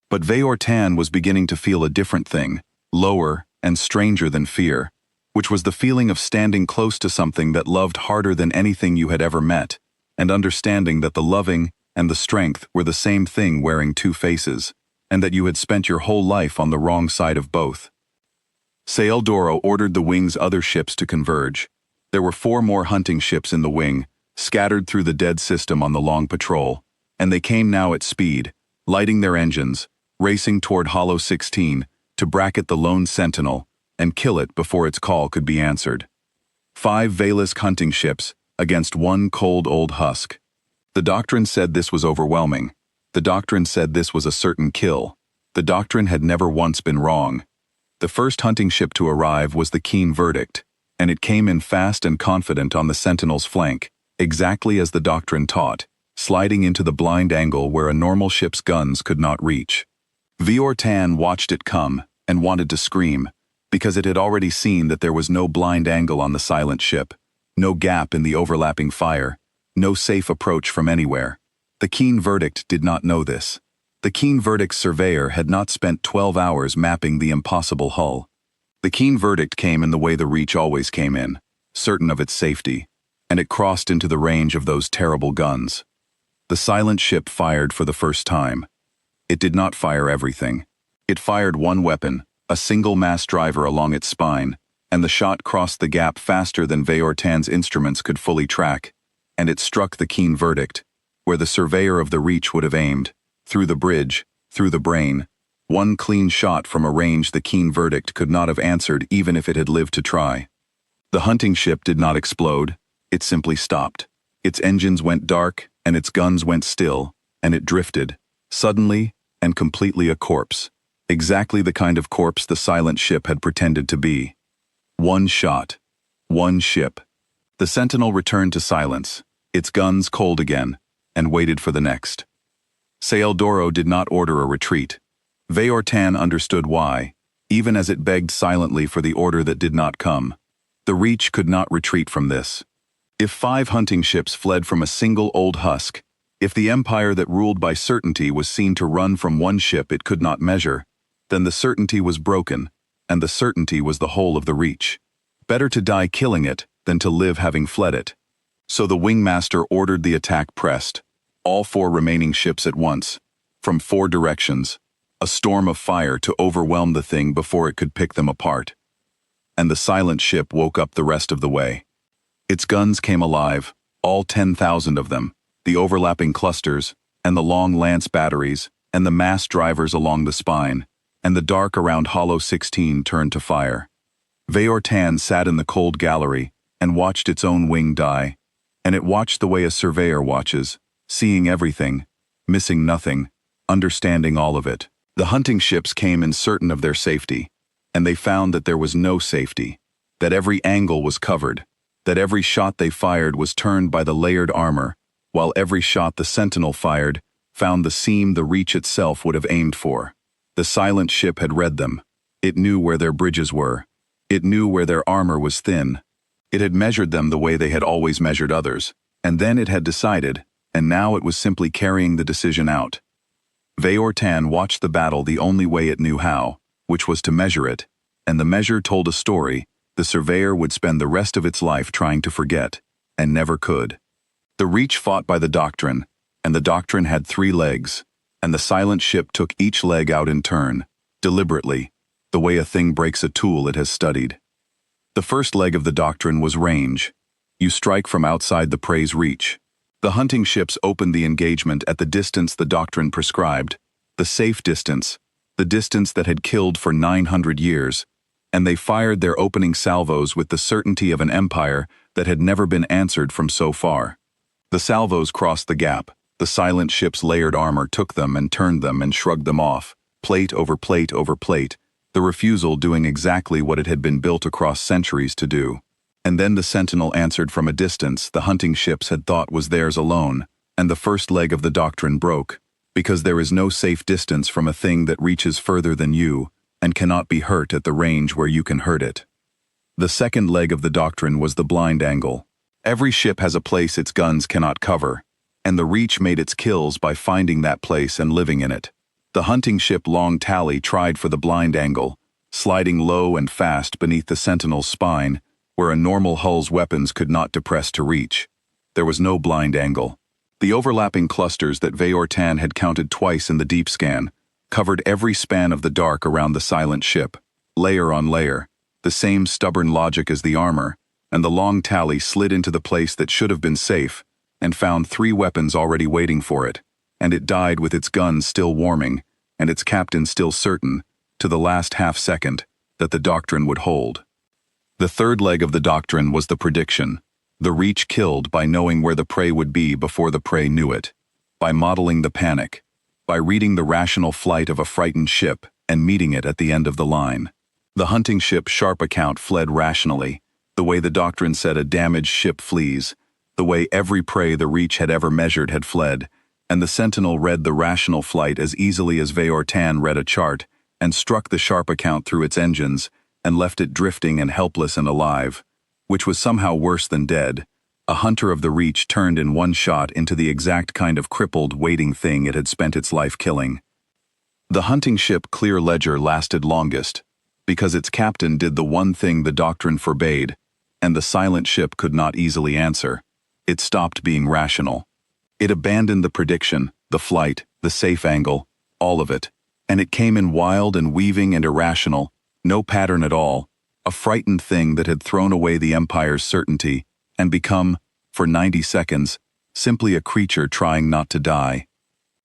but Veyortan was beginning to feel a different thing, lower and stranger than fear, which was the feeling of standing close to something that loved harder than anything you had ever met, and understanding that the loving and the strength were the same thing wearing two faces, and that you had spent your whole life on the wrong side of both. Saeldoro ordered the wing's other ships to converge. There were 4 more hunting ships in the wing, scattered through the dead system on the long patrol, and they came now at speed, lighting their engines, racing toward Hollow 16 to bracket the lone Sentinel and kill it before its call could be answered. 5 Valisk hunting ships against 1 cold old husk. The Doctrine said this was overwhelming. The Doctrine said this was a certain kill. The Doctrine had never once been wrong. The first hunting ship to arrive was the Keen Verdict, and it came in fast and confident on the Sentinel's flank, exactly as the Doctrine taught, sliding into the blind angle where a normal ship's guns could not reach. Veyortan watched it come and wanted to scream, because it had already seen that there was no blind angle on the silent ship, no gap in the overlapping fire, no safe approach from anywhere. The Keen Verdict did not know this. The Keen Verdict's surveyor had not spent 12 hours mapping the impossible hull. The Keen Verdict came in the way the Reach always came in, certain of its safety, and it crossed into the range of those terrible guns. The silent ship fired for the first time. It did not fire everything. It fired one weapon, a single mass driver along its spine, and the shot crossed the gap faster than Veyortan's instruments could fully track, and it struck the Keen Verdict, where the surveyor of the Reach would have aimed, through the bridge, through the brain. One clean shot from a range the Keen Verdict could not have answered even if it had lived to try. The hunting ship did not explode, it simply stopped. Its engines went dark, and its guns went still, and it drifted, suddenly and completely a corpse. Exactly the kind of corpse the silent ship had pretended to be. One shot. One ship. The Sentinel returned to silence, its guns cold again, and waited for the next. Saeldoro did not order a retreat. Veyortan understood why, even as it begged silently for the order that did not come. The Reach could not retreat from this. If 5 hunting ships fled from a single old husk, if the empire that ruled by certainty was seen to run from one ship it could not measure, then the certainty was broken, and the certainty was the whole of the Reach. Better to die killing it than to live having fled it. So the wingmaster ordered the attack pressed, all 4 remaining ships at once, from 4 directions, a storm of fire to overwhelm the thing before it could pick them apart. And the silent ship woke up the rest of the way. Its guns came alive, all 10,000 of them, the overlapping clusters, and the long lance batteries, and the mass drivers along the spine, and the dark around Hollow 16 turned to fire. Veyortan sat in the cold gallery and watched its own wing die, and it watched the way a surveyor watches, seeing everything, missing nothing, understanding all of it. The hunting ships came in certain of their safety, and they found that there was no safety, that every angle was covered, that every shot they fired was turned by the layered armor, while every shot the sentinel fired found the seam the Reach itself would have aimed for. The silent ship had read them. It knew where their bridges were. It knew where their armor was thin. It had measured them the way they had always measured others, and then it had decided, and now it was simply carrying the decision out. Veyortan watched the battle the only way it knew how, which was to measure it, and the measure told a story the surveyor would spend the rest of its life trying to forget, and never could. The Reach fought by the doctrine, and the doctrine had 3 legs, and the silent ship took each leg out in turn, deliberately, the way a thing breaks a tool it has studied. The first leg of the doctrine was range. You strike from outside the prey's reach. The hunting ships opened the engagement at the distance the doctrine prescribed, the safe distance, the distance that had killed for 900 years, and they fired their opening salvos with the certainty of an empire that had never been answered from so far. The salvos crossed the gap. The silent ship's layered armor took them and turned them and shrugged them off, plate over plate over plate, the refusal doing exactly what it had been built across centuries to do. And then the sentinel answered from a distance the hunting ships had thought was theirs alone, and the first leg of the doctrine broke, because there is no safe distance from a thing that reaches further than you, and cannot be hurt at the range where you can hurt it. The second leg of the doctrine was the blind angle. Every ship has a place its guns cannot cover, and the Reach made its kills by finding that place and living in it. The hunting ship Long Tally tried for the blind angle, sliding low and fast beneath the sentinel's spine, where a normal hull's weapons could not depress to reach. There was no blind angle. The overlapping clusters that Veyortan had counted twice in the deep scan covered every span of the dark around the silent ship, layer on layer, the same stubborn logic as the armor, and the Long Tally slid into the place that should have been safe, and found 3 weapons already waiting for it, and it died with its guns still warming, and its captain still certain, to the last half-second, that the doctrine would hold. The third leg of the doctrine was the prediction. The Reach killed by knowing where the prey would be before the prey knew it, by modeling the panic, by reading the rational flight of a frightened ship and meeting it at the end of the line. The hunting ship Sharp Account fled rationally, the way the doctrine said a damaged ship flees, the way every prey the Reach had ever measured had fled, and the sentinel read the rational flight as easily as Veyortan read a chart, and struck the Sharp Account through its engines, and left it drifting and helpless and alive, which was somehow worse than dead. A hunter of the Reach turned in one shot into the exact kind of crippled, waiting thing it had spent its life killing. The hunting ship Clear Ledger lasted longest, because its captain did the one thing the doctrine forbade, and the silent ship could not easily answer. It stopped being rational. It abandoned the prediction, the flight, the safe angle, all of it, and it came in wild and weaving and irrational, no pattern at all, a frightened thing that had thrown away the Empire's certainty and become, for 90 seconds, simply a creature trying not to die.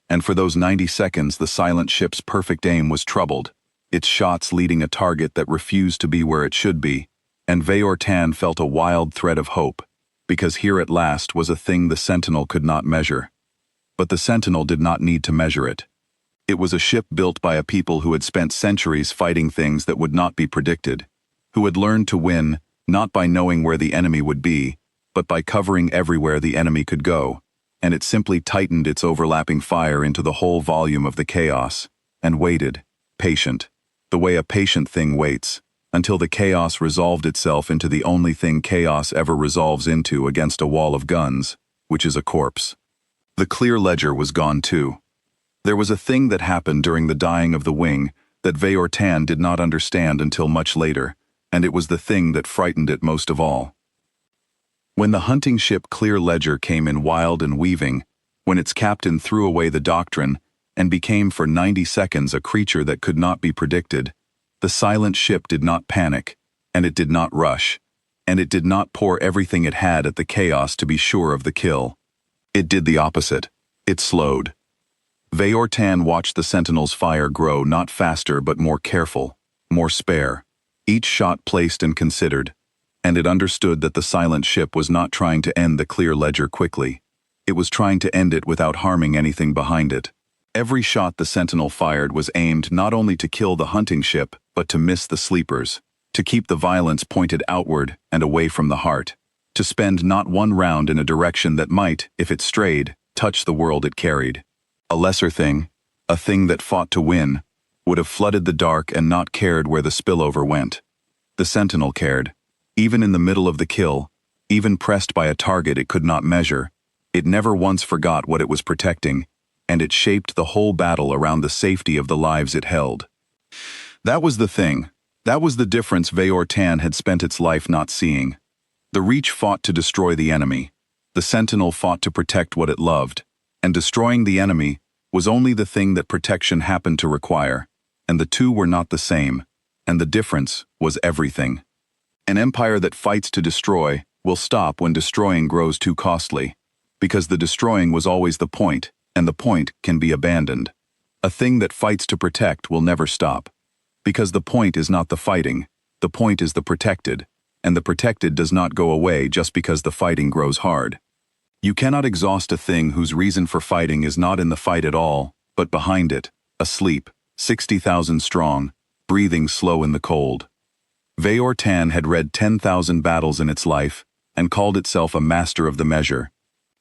And for those 90 seconds the silent ship's perfect aim was troubled, its shots leading a target that refused to be where it should be, and Veyortan felt a wild thread of hope, because here at last was a thing the Sentinel could not measure. But the Sentinel did not need to measure it. It was a ship built by a people who had spent centuries fighting things that would not be predicted, who had learned to win not by knowing where the enemy would be, but by covering everywhere the enemy could go, and it simply tightened its overlapping fire into the whole volume of the chaos, and waited, patient, the way a patient thing waits, until the chaos resolved itself into the only thing chaos ever resolves into against a wall of guns, which is a corpse. The Clear Ledger was gone too. There was a thing that happened during the dying of the wing that Veyortan did not understand until much later, and it was the thing that frightened it most of all. When the hunting ship Clear Ledger came in wild and weaving, when its captain threw away the doctrine and became for 90 seconds a creature that could not be predicted. The silent ship did not panic, and it did not rush, and it did not pour everything it had at the chaos to be sure of the kill. It did the opposite. It slowed. Veyortan watched the Sentinel's fire grow not faster but more careful, more spare, each shot placed and considered, and it understood that the silent ship was not trying to end the clear ledger quickly. It was trying to end it without harming anything behind it. Every shot the Sentinel fired was aimed not only to kill the hunting ship, but to miss the sleepers, to keep the violence pointed outward and away from the heart, to spend not one round in a direction that might, if it strayed, touch the world it carried. A lesser thing, a thing that fought to win, would have flooded the dark and not cared where the spillover went. The Sentinel cared. Even in the middle of the kill, even pressed by a target it could not measure, it never once forgot what it was protecting, and it shaped the whole battle around the safety of the lives it held. That was the thing. That was the difference Veyortan had spent its life not seeing. The Reach fought to destroy the enemy. The Sentinel fought to protect what it loved, and destroying the enemy was only the thing that protection happened to require, and the two were not the same, and the difference was everything. An empire that fights to destroy will stop when destroying grows too costly, because the destroying was always the point, and the point can be abandoned. A thing that fights to protect will never stop, because the point is not the fighting, the point is the protected, and the protected does not go away just because the fighting grows hard. You cannot exhaust a thing whose reason for fighting is not in the fight at all, but behind it, asleep, 60,000 strong, breathing slow in the cold. Veyortan had read 10,000 battles in its life, and called itself a master of the measure.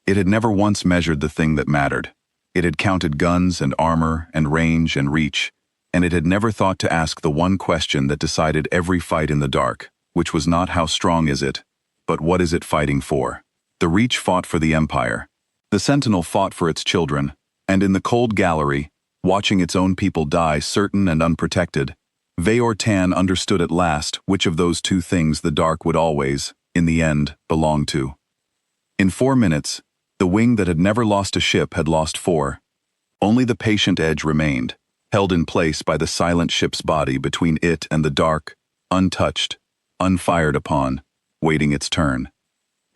It had never once measured the thing that mattered. It had counted guns and armor and range and reach, and it had never thought to ask the one question that decided every fight in the dark, which was not how strong is it, but what is it fighting for. The Reach fought for the Empire. The Sentinel fought for its children, and in the cold gallery, watching its own people die certain and unprotected, Veyortan understood at last which of those two things the dark would always, in the end, belong to. In 4 minutes, the wing that had never lost a ship had lost 4. Only the patient edge remained, held in place by the silent ship's body between it and the dark, untouched, unfired upon, waiting its turn.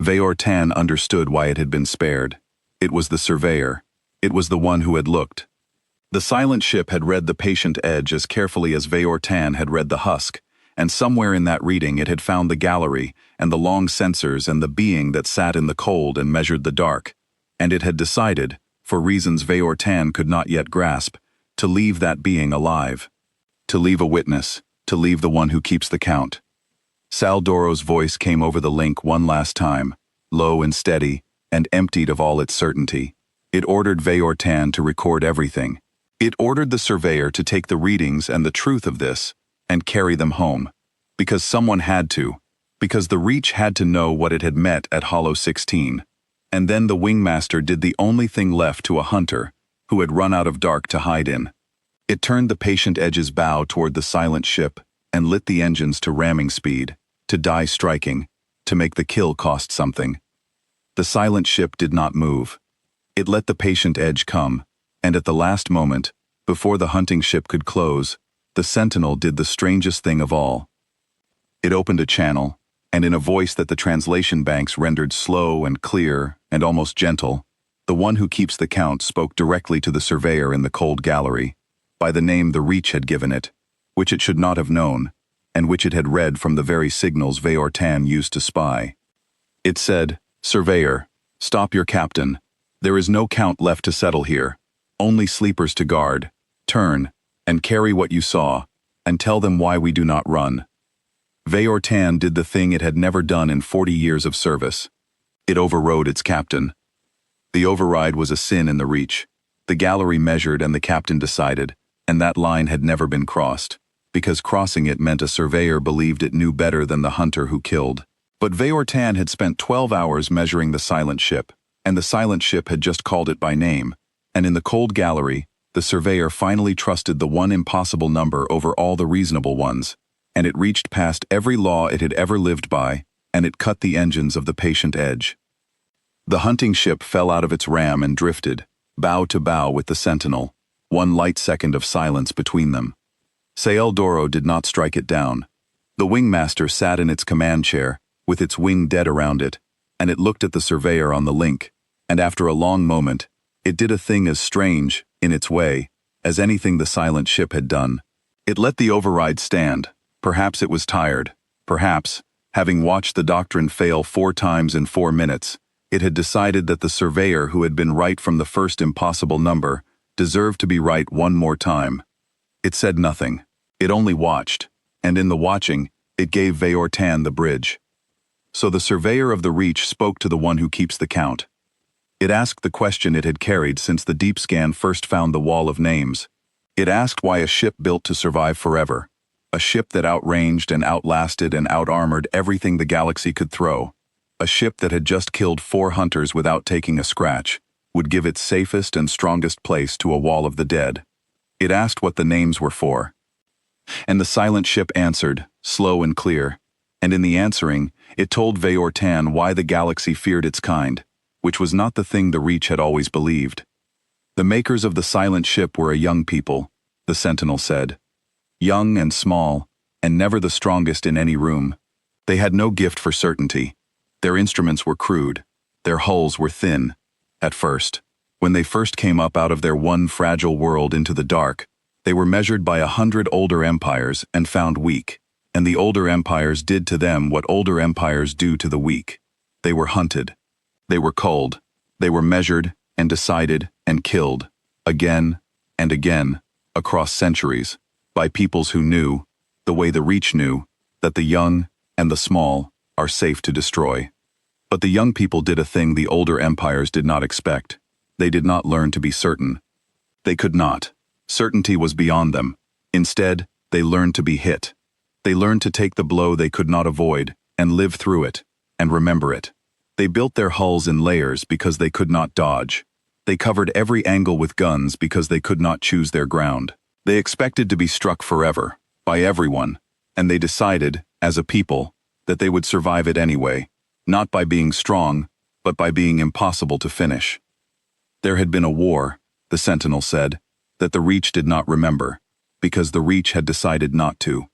Veyortan understood why it had been spared. It was the surveyor. It was the one who had looked. The silent ship had read the patient edge as carefully as Veyortan had read the husk, and somewhere in that reading it had found the gallery and the long sensors and the being that sat in the cold and measured the dark, and it had decided, for reasons Veyortan could not yet grasp, to leave that being alive. To leave a witness, to leave the one who keeps the count. Saldoro's voice came over the link one last time, low and steady, and emptied of all its certainty. It ordered Veyortan to record everything. It ordered the surveyor to take the readings and the truth of this, and carry them home. Because someone had to. Because the Reach had to know what it had met at Hollow 16. And then the Wingmaster did the only thing left to a hunter, who had run out of dark to hide in. It turned the patient edge's bow toward the silent ship, and lit the engines to ramming speed, to die striking, to make the kill cost something. The silent ship did not move. It let the patient edge come, and at the last moment, before the hunting ship could close, the Sentinel did the strangest thing of all. It opened a channel, and in a voice that the translation banks rendered slow and clear and almost gentle, the one who keeps the count spoke directly to the surveyor in the cold gallery, by the name the Reach had given it, which it should not have known, and which it had read from the very signals Veyortan used to spy. It said, "Surveyor, stop your captain. There is no count left to settle here. Only sleepers to guard. Turn, and carry what you saw, and tell them why we do not run." Veyortan did the thing it had never done in 40 years of service. It overrode its captain. The override was a sin in the Reach. The gallery measured and the captain decided, and that line had never been crossed, because crossing it meant a surveyor believed it knew better than the hunter who killed. But Veyortan had spent 12 hours measuring the silent ship, and the silent ship had just called it by name, and in the cold gallery, the surveyor finally trusted the one impossible number over all the reasonable ones, and it reached past every law it had ever lived by, and it cut the engines of the patient edge. The hunting ship fell out of its ram and drifted, bow to bow with the Sentinel, one light second of silence between them. Sael Doro did not strike it down. The wingmaster sat in its command chair, with its wing dead around it, and it looked at the surveyor on the link, and after a long moment, it did a thing as strange, in its way, as anything the silent ship had done. It let the override stand. Perhaps it was tired. Perhaps, having watched the doctrine fail 4 times in 4 minutes, it had decided that the surveyor who had been right from the first impossible number deserved to be right one more time. It said nothing. It only watched, and in the watching, it gave Veyortan the bridge. So the surveyor of the Reach spoke to the one who keeps the count. It asked the question it had carried since the deep scan first found the wall of names. It asked why a ship built to survive forever, a ship that outranged and outlasted and outarmored everything the galaxy could throw, a ship that had just killed 4 hunters without taking a scratch, would give its safest and strongest place to a wall of the dead. It asked what the names were for. And the silent ship answered, slow and clear, and in the answering, it told Veyortan why the galaxy feared its kind, which was not the thing the Reach had always believed. The makers of the silent ship were a young people, the sentinel said. Young and small, and never the strongest in any room. They had no gift for certainty. Their instruments were crude. Their hulls were thin. At first, when they first came up out of their one fragile world into the dark, they were measured by 100 older empires and found weak, and the older empires did to them what older empires do to the weak. They were hunted. They were culled. They were measured and decided and killed, again and again, across centuries, by peoples who knew, the way the Reach knew, that the young and the small are safe to destroy. But the young people did a thing the older empires did not expect. They did not learn to be certain. They could not. Certainty was beyond them. Instead, they learned to be hit. They learned to take the blow they could not avoid, and live through it, and remember it. They built their hulls in layers because they could not dodge. They covered every angle with guns because they could not choose their ground. They expected to be struck forever, by everyone, and they decided, as a people, that they would survive it anyway, not by being strong, but by being impossible to finish. There had been a war, the Sentinel said, that the Reach did not remember, because the Reach had decided not to.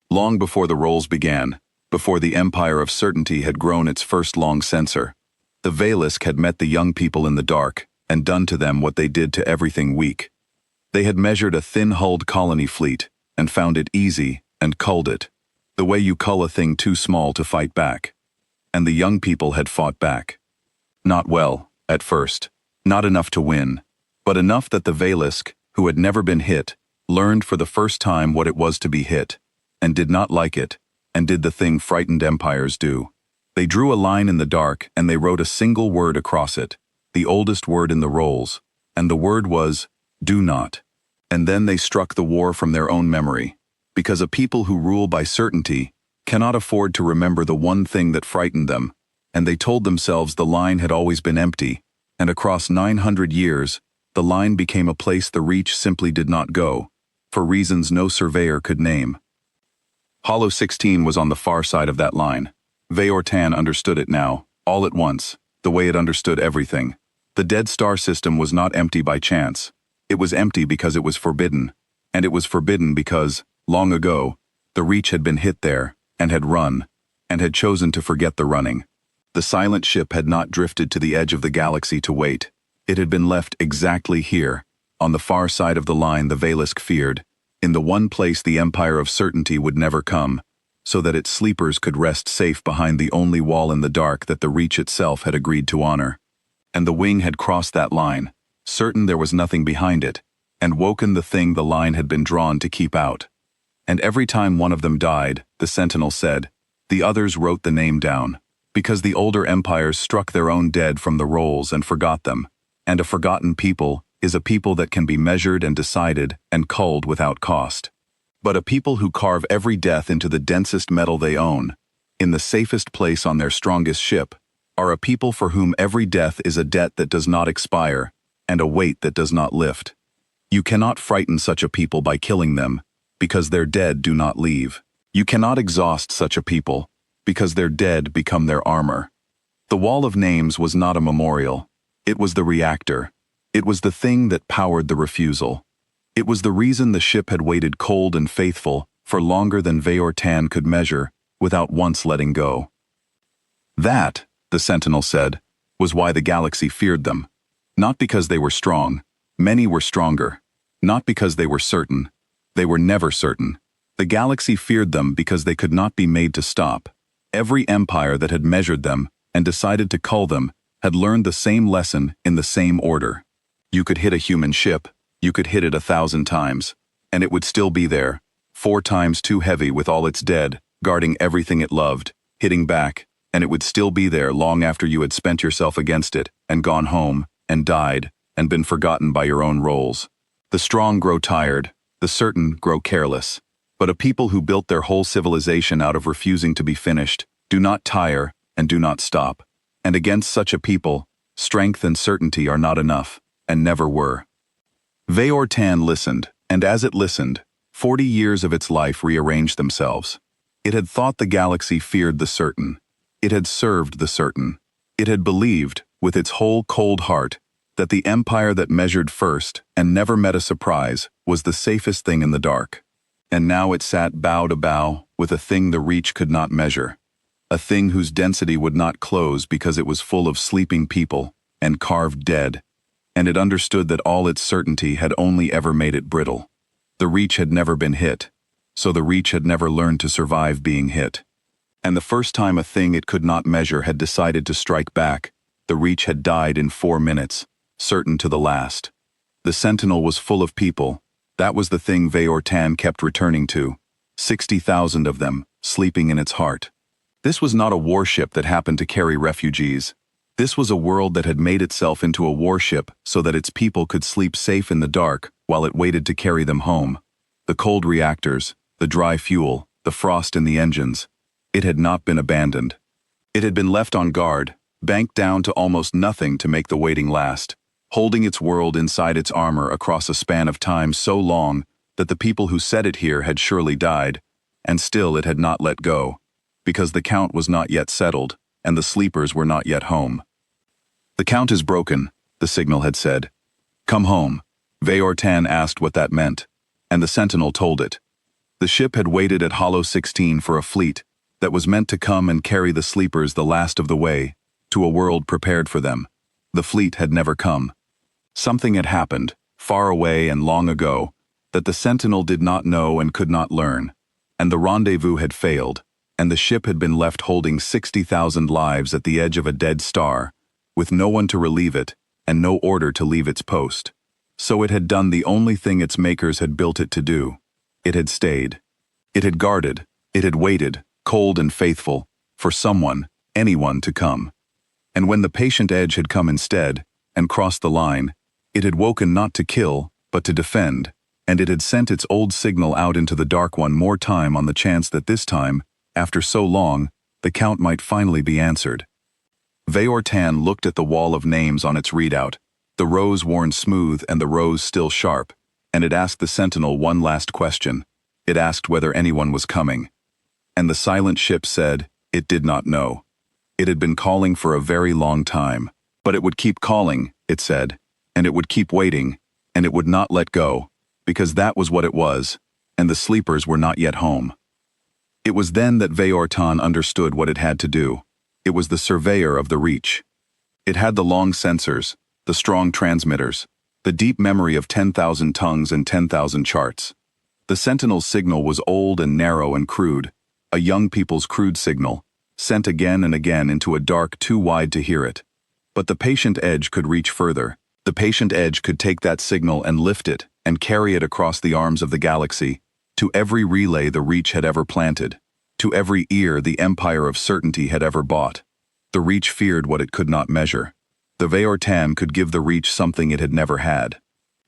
Long before the rolls began, before the Empire of Certainty had grown its first long censor, the Veilisk had met the young people in the dark and done to them what they did to everything weak. They had measured a thin-hulled colony fleet and found it easy and culled it, the way you cull a thing too small to fight back. And the young people had fought back. Not well, at first, not enough to win, but enough that the Veilisk, who had never been hit, learned for the first time what it was to be hit, and did not like it, and did the thing frightened empires do. They drew a line in the dark and they wrote a single word across it, the oldest word in the rolls, and the word was, do not. And then they struck the war from their own memory, because a people who rule by certainty cannot afford to remember the one thing that frightened them, and they told themselves the line had always been empty, and across 900 years, the line became a place the Reach simply did not go, for reasons no surveyor could name. Hollow 16 was on the far side of that line. Veyortan understood it now, all at once, the way it understood everything. The Dead Star system was not empty by chance. It was empty because it was forbidden, and it was forbidden because, long ago, the Reach had been hit there, and had run, and had chosen to forget the running. The silent ship had not drifted to the edge of the galaxy to wait. It had been left exactly here, on the far side of the line the Veilisk feared, in the one place the Empire of Certainty would never come, so that its sleepers could rest safe behind the only wall in the dark that the Reach itself had agreed to honor. And the wing had crossed that line, certain there was nothing behind it, and woken the thing the line had been drawn to keep out. And every time one of them died, the Sentinel said, the others wrote the name down, because the older empires struck their own dead from the rolls and forgot them, and a forgotten people is a people that can be measured and decided and culled without cost. But a people who carve every death into the densest metal they own, in the safest place on their strongest ship, are a people for whom every death is a debt that does not expire, and a weight that does not lift. You cannot frighten such a people by killing them, because their dead do not leave. You cannot exhaust such a people, because their dead become their armor. The Wall of Names was not a memorial. It was the reactor. It was the thing that powered the refusal. It was the reason the ship had waited cold and faithful for longer than Veyortan could measure without once letting go. That, the Sentinel said, was why the galaxy feared them. Not because they were strong. Many were stronger. Not because they were certain. They were never certain. The galaxy feared them because they could not be made to stop. Every empire that had measured them and decided to cull them had learned the same lesson in the same order. You could hit a human ship, you could hit it 1,000 times, and it would still be there, 4 times too heavy with all its dead, guarding everything it loved, hitting back, and it would still be there long after you had spent yourself against it and gone home and died and been forgotten by your own roles. The strong grow tired, the certain grow careless. But a people who built their whole civilization out of refusing to be finished do not tire and do not stop. And against such a people, strength and certainty are not enough, and never were. Veyortan listened, and as it listened, 40 years of its life rearranged themselves. It had thought the galaxy feared the certain. It had served the certain. It had believed, with its whole cold heart, that the empire that measured first and never met a surprise was the safest thing in the dark. And now it sat bow to bow with a thing the reach could not measure, a thing whose density would not close because it was full of sleeping people and carved dead, and it understood that all its certainty had only ever made it brittle. The reach had never been hit, so the reach had never learned to survive being hit. And the first time a thing it could not measure had decided to strike back, the reach had died in 4 minutes, certain to the last. The Sentinel was full of people. That was the thing Veyortan kept returning to. 60,000 of them, sleeping in its heart. This was not a warship that happened to carry refugees. This was a world that had made itself into a warship so that its people could sleep safe in the dark while it waited to carry them home. The cold reactors, the dry fuel, the frost in the engines. It had not been abandoned. It had been left on guard, banked down to almost nothing to make the waiting last, holding its world inside its armor across a span of time so long that the people who set it here had surely died, and still it had not let go, because the count was not yet settled, and the sleepers were not yet home. "The count is broken," the signal had said. "Come home." Veyortan asked what that meant, and the Sentinel told it. The ship had waited at Hollow 16 for a fleet that was meant to come and carry the sleepers the last of the way, to a world prepared for them. The fleet had never come. Something had happened, far away and long ago, that the Sentinel did not know and could not learn, and the rendezvous had failed, and the ship had been left holding 60,000 lives at the edge of a dead star, with no one to relieve it, and no order to leave its post. So it had done the only thing its makers had built it to do. It had stayed. It had guarded. It had waited, cold and faithful, for someone, anyone to come. And when the patient edge had come instead, and crossed the line, it had woken not to kill, but to defend, and it had sent its old signal out into the dark one more time on the chance that this time, after so long, the count might finally be answered. Veyortan looked at the wall of names on its readout, the rows worn smooth and the rows still sharp, and it asked the Sentinel one last question. It asked whether anyone was coming. And the silent ship said it did not know. It had been calling for a very long time, but it would keep calling, it said, and it would keep waiting, and it would not let go, because that was what it was, and the sleepers were not yet home. It was then that Veyortan understood what it had to do. It was the surveyor of the reach. It had the long sensors, the strong transmitters, the deep memory of 10,000 tongues and 10,000 charts. The Sentinel's signal was old and narrow and crude, a young people's crude signal, sent again and again into a dark too wide to hear it. But the patient edge could reach further. The patient edge could take that signal and lift it and carry it across the arms of the galaxy, to every relay the reach had ever planted, to every ear the empire of certainty had ever bought. The reach feared what it could not measure. The Veyortan could give the reach something it had never had.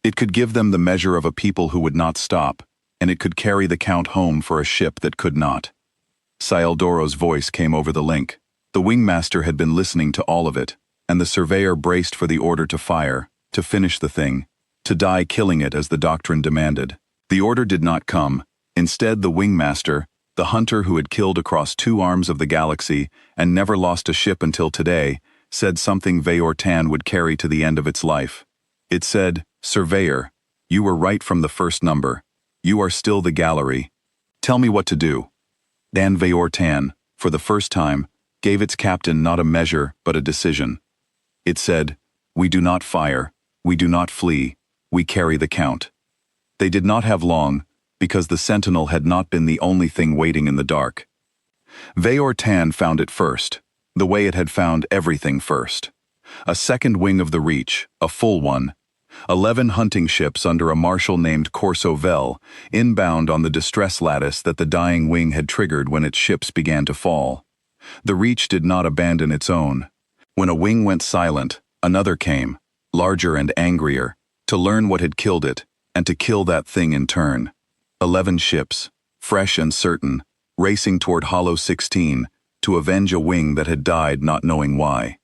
It could give them the measure of a people who would not stop, and it could carry the count home for a ship that could not. Sieldoro's voice came over the link. The wingmaster had been listening to all of it, and the surveyor braced for the order to fire, to finish the thing, to die killing it as the doctrine demanded. The order did not come. Instead, the wingmaster, the hunter who had killed across 2 arms of the galaxy and never lost a ship until today, said something Veyortan would carry to the end of its life. It said, "Surveyor, You were right from the first number. You are still the gallery. Tell me what to do." Dan Veyortan, for the first time, gave its captain not a measure but a decision. It said, "We do not fire, we do not flee, we carry the count." They did not have long, because the sentinel had not been the only thing waiting in the dark. Veyortan found it first, the way it had found everything first. A second wing of the Reach, a full one. 11 hunting ships under a marshal named Corso Vel, inbound on the distress lattice that the dying wing had triggered when its ships began to fall. The Reach did not abandon its own. When a wing went silent, another came, larger and angrier, to learn what had killed it, and to kill that thing in turn. 11 ships, fresh and certain, racing toward Hollow 16, to avenge a wing that had died not knowing why.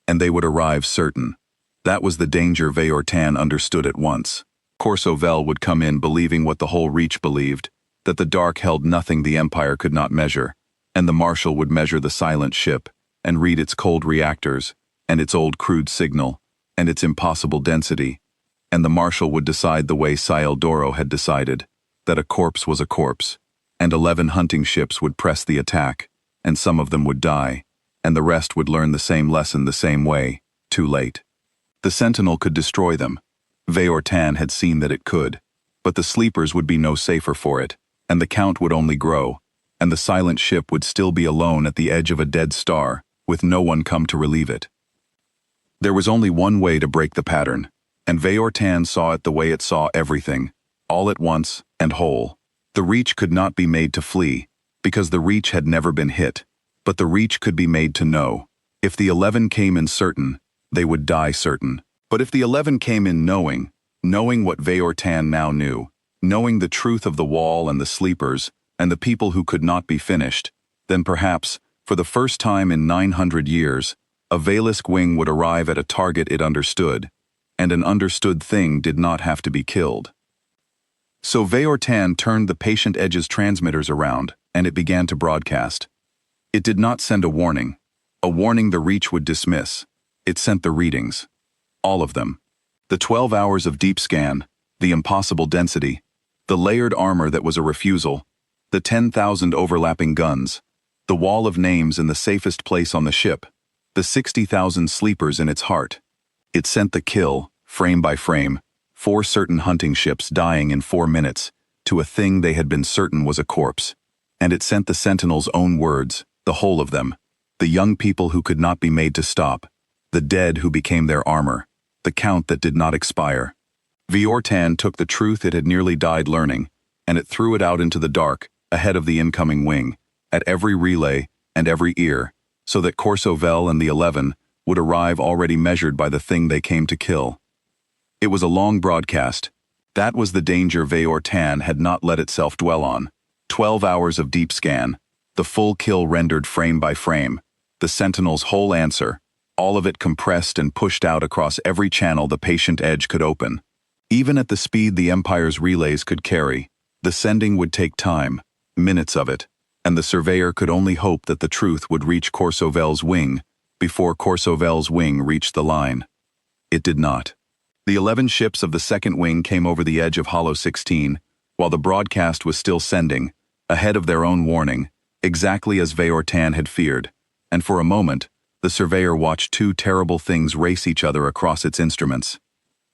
And they would arrive certain. That was the danger Veyortan understood at once. Corso Vel would come in believing what the whole Reach believed, that the dark held nothing the Empire could not measure, and the Marshal would measure the silent ship, and read its cold reactors, and its old crude signal, and its impossible density, and the Marshal would decide the way Doro had decided, that a corpse was a corpse, and 11 hunting ships would press the attack, and some of them would die, and the rest would learn the same lesson the same way, too late. The Sentinel could destroy them. Veyortan had seen that it could, but the sleepers would be no safer for it, and the count would only grow, and the silent ship would still be alone at the edge of a dead star, with no one come to relieve it. There was only one way to break the pattern, and Veyortan saw it the way it saw everything, all at once and whole. The Reach could not be made to flee, because the Reach had never been hit, but the Reach could be made to know. If the 11 came in certain, they would die certain. But if the 11 came in knowing what Veyortan now knew, knowing the truth of the wall and the sleepers, and the people who could not be finished, then perhaps, for the first time in 900 years, a Veilisk wing would arrive at a target it understood, and an understood thing did not have to be killed. So Veyortan turned the Patient Edge's transmitters around, and it began to broadcast. It did not send a warning the Reach would dismiss. It sent the readings. All of them. The 12 hours of deep scan, the impossible density, the layered armor that was a refusal, the 10,000 overlapping guns, the wall of names in the safest place on the ship, the 60,000 sleepers in its heart. It sent the kill, frame by frame, 4 certain hunting ships dying in 4 minutes, to a thing they had been certain was a corpse. And it sent the Sentinel's own words, the whole of them, the young people who could not be made to stop, the dead who became their armor, the count that did not expire. Veyortan took the truth it had nearly died learning, and it threw it out into the dark, ahead of the incoming wing, at every relay and every ear, so that Corso Vel and the 11 would arrive already measured by the thing they came to kill. It was a long broadcast. That was the danger Veyortan had not let itself dwell on. 12 hours of deep scan, the full kill rendered frame by frame, the Sentinel's whole answer, all of it compressed and pushed out across every channel the Patient Edge could open. Even at the speed the Empire's relays could carry, the sending would take time, minutes of it, and the surveyor could only hope that the truth would reach Corso Vel's wing before Corso Vel's wing reached the line. It did not. The 11 ships of the second wing came over the edge of Hollow 16, while the broadcast was still sending, ahead of their own warning, exactly as Veyortan had feared, and for a moment, the surveyor watched 2 terrible things race each other across its instruments.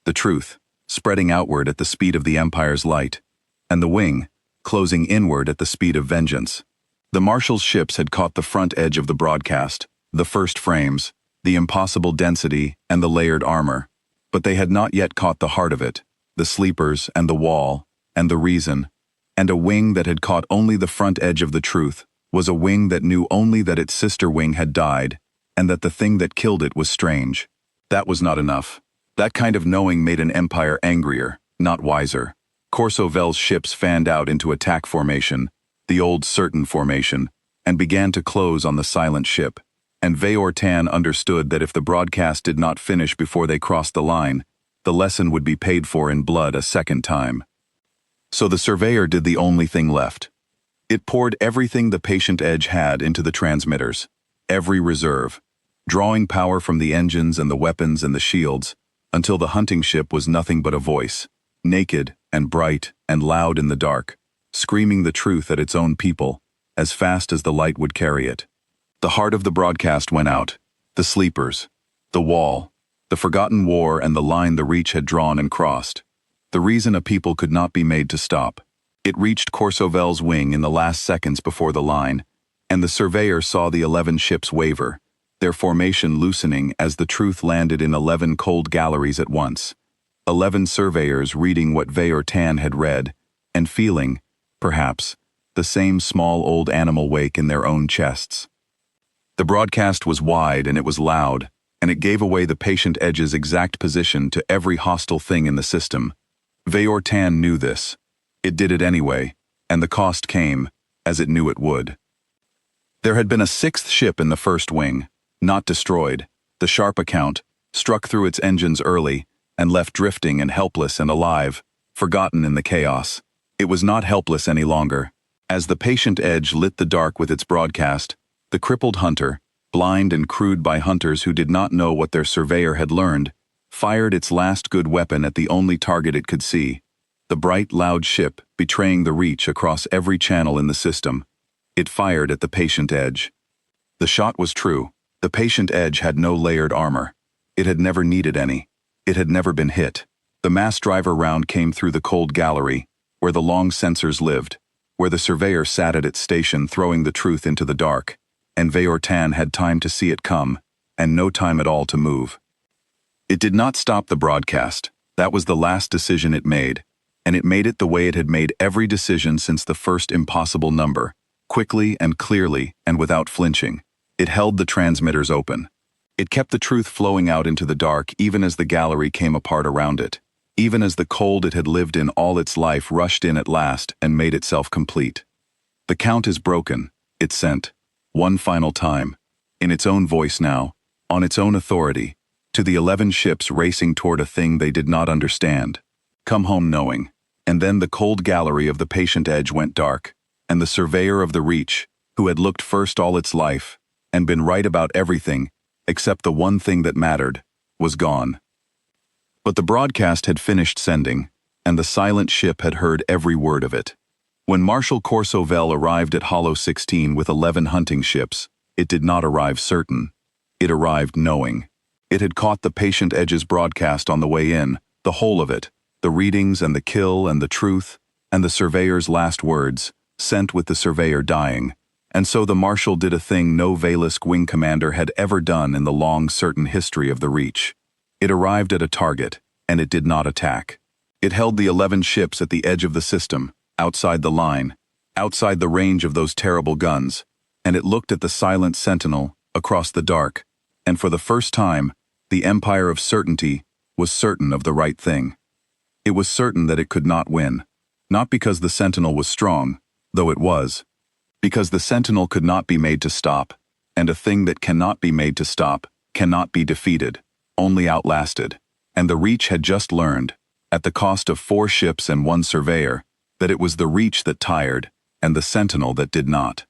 The truth, spreading outward at the speed of the Empire's light, and the wing, closing inward at the speed of vengeance. The Marshal's ships had caught the front edge of the broadcast, the first frames, the impossible density, and the layered armor, but they had not yet caught the heart of it, the sleepers and the wall, and the reason, and a wing that had caught only the front edge of the truth was a wing that knew only that its sister wing had died, and that the thing that killed it was strange. That was not enough. That kind of knowing made an empire angrier, not wiser. Corso Vel's ships fanned out into attack formation, the old certain formation, and began to close on the silent ship. And Veyortan understood that if the broadcast did not finish before they crossed the line, the lesson would be paid for in blood a second time. So the surveyor did the only thing left. It poured everything the Patient Edge had into the transmitters, every reserve, drawing power from the engines and the weapons and the shields, until the hunting ship was nothing but a voice, naked and bright and loud in the dark, screaming the truth at its own people, as fast as the light would carry it. The heart of the broadcast went out, the sleepers, the wall, the forgotten war and the line the Reach had drawn and crossed. The reason a people could not be made to stop. It reached Corsovel's wing in the last seconds before the line, and the surveyor saw the 11 ships waver, their formation loosening as the truth landed in 11 cold galleries at once. 11 surveyors reading what Veyortan had read, and feeling, perhaps, the same small old animal wake in their own chests. The broadcast was wide and it was loud, and it gave away the Patient Edge's exact position to every hostile thing in the system. Veyortan knew this. It did it anyway, and the cost came, as it knew it would. There had been a 6th ship in the first wing, not destroyed. The sharp account, struck through its engines early, and left drifting and helpless and alive, forgotten in the chaos. It was not helpless any longer. As the Patient Edge lit the dark with its broadcast, the crippled hunter, blind and crude by hunters who did not know what their surveyor had learned, fired its last good weapon at the only target it could see, the bright, loud ship betraying the Reach across every channel in the system. It fired at the Patient Edge. The shot was true. The Patient Edge had no layered armor. It had never needed any. It had never been hit. The mass driver round came through the cold gallery, where the long sensors lived, where the surveyor sat at its station throwing the truth into the dark, and Veyortan had time to see it come, and no time at all to move. It did not stop the broadcast. That was the last decision it made, and it made it the way it had made every decision since the first impossible number, quickly and clearly and without flinching. It held the transmitters open. It kept the truth flowing out into the dark even as the gallery came apart around it, even as the cold it had lived in all its life rushed in at last and made itself complete. The count is broken, it sent, one final time, in its own voice now, on its own authority, to the 11 ships racing toward a thing they did not understand. Come home knowing. And then the cold gallery of the Patient Edge went dark, and the surveyor of the Reach, who had looked first all its life, and been right about everything, except the one thing that mattered, was gone. But the broadcast had finished sending, and the silent ship had heard every word of it. When Marshal Corsovel arrived at Hollow 16 with 11 hunting ships, it did not arrive certain. It arrived knowing. It had caught the Patient Edge's broadcast on the way in, the whole of it, the readings and the kill and the truth, and the surveyor's last words, sent with the surveyor dying. And so the Marshal did a thing no Valisk wing commander had ever done in the long certain history of the Reach. It arrived at a target, and it did not attack. It held the 11 ships at the edge of the system, outside the line, outside the range of those terrible guns, and it looked at the silent sentinel across the dark, and for the first time, the Empire of Certainty was certain of the right thing. It was certain that it could not win, not because the sentinel was strong, though it was, because the sentinel could not be made to stop, and a thing that cannot be made to stop cannot be defeated, only outlasted, and the Reach had just learned, at the cost of 4 ships and 1 surveyor, that it was the Reach that tired, and the sentinel that did not.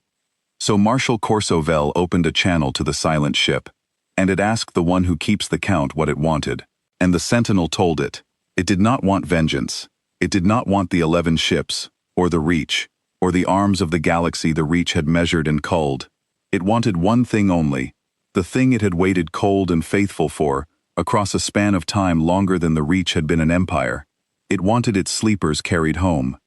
So Marshal Corsovel opened a channel to the silent ship, and it asked the one who keeps the count what it wanted, and the sentinel told it. It did not want vengeance. It did not want the 11 ships, or the Reach, or the arms of the galaxy the Reach had measured and culled. It wanted one thing only, the thing it had waited cold and faithful for, across a span of time longer than the Reach had been an empire. It wanted its sleepers carried home.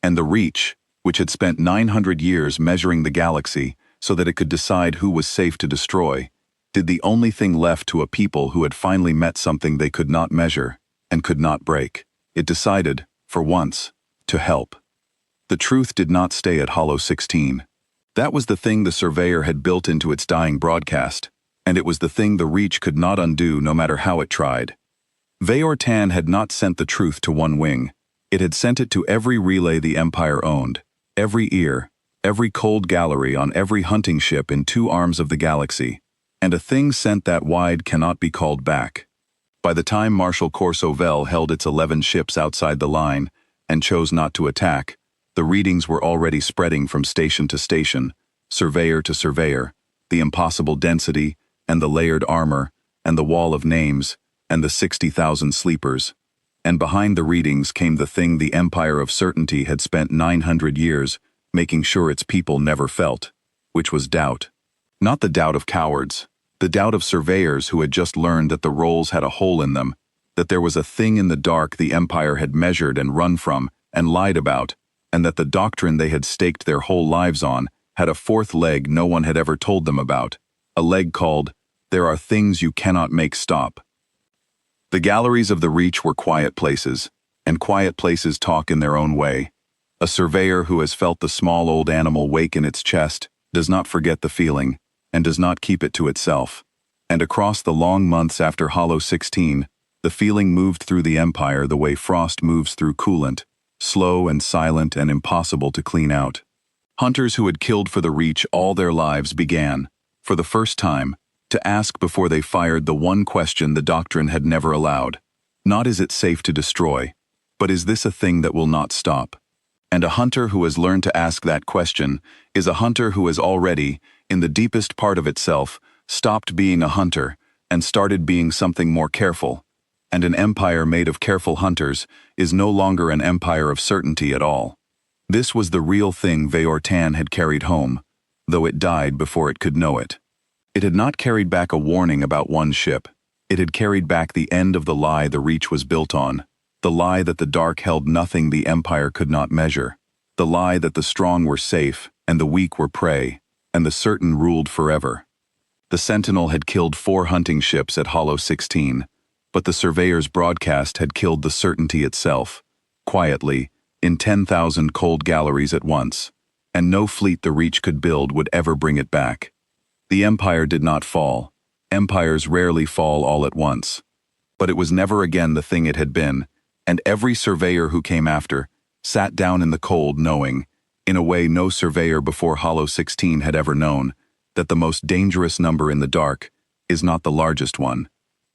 And the Reach, which had spent 900 years measuring the galaxy so that it could decide who was safe to destroy, did the only thing left to a people who had finally met something they could not measure and could not break. It decided, for once, to help. The truth did not stay at Hollow 16. That was the thing the surveyor had built into its dying broadcast, and it was the thing the Reach could not undo no matter how it tried. Veyortan had not sent the truth to one wing. It had sent it to every relay the Empire owned, every ear, every cold gallery on every hunting ship in 2 arms of the galaxy, and a thing sent that wide cannot be called back. By the time Marshal Corsovel held its 11 ships outside the line and chose not to attack, the readings were already spreading from station to station, surveyor to surveyor, the impossible density, and the layered armor, and the wall of names, and the 60,000 sleepers. And behind the readings came the thing the Empire of Certainty had spent 900 years making sure its people never felt, which was doubt. Not the doubt of cowards, the doubt of surveyors who had just learned that the rolls had a hole in them, that there was a thing in the dark the Empire had measured and run from and lied about, and that the doctrine they had staked their whole lives on had a fourth leg no one had ever told them about, a leg called, "There are things you cannot make stop." The galleries of the Reach were quiet places, and quiet places talk in their own way. A surveyor who has felt the small old animal wake in its chest does not forget the feeling, and does not keep it to itself. And across the long months after Hollow 16, the feeling moved through the Empire the way frost moves through coolant, slow and silent and impossible to clean out. Hunters who had killed for the Reach all their lives began, for the first time, to ask before they fired the one question the doctrine had never allowed. Not is it safe to destroy, but is this a thing that will not stop? And a hunter who has learned to ask that question is a hunter who has already, in the deepest part of itself, stopped being a hunter and started being something more careful. And an empire made of careful hunters is no longer an empire of certainty at all. This was the real thing Veyortan had carried home, though it died before it could know it. It had not carried back a warning about one ship. It had carried back the end of the lie the Reach was built on, the lie that the dark held nothing the Empire could not measure, the lie that the strong were safe and the weak were prey, and the certain ruled forever. The Sentinel had killed 4 hunting ships at Hollow 16, but the Surveyor's broadcast had killed the certainty itself, quietly, in 10,000 cold galleries at once, and no fleet the Reach could build would ever bring it back. The Empire did not fall. Empires rarely fall all at once. But it was never again the thing it had been, and every surveyor who came after sat down in the cold knowing, in a way no surveyor before Hollow 16 had ever known, that the most dangerous number in the dark is not the largest one.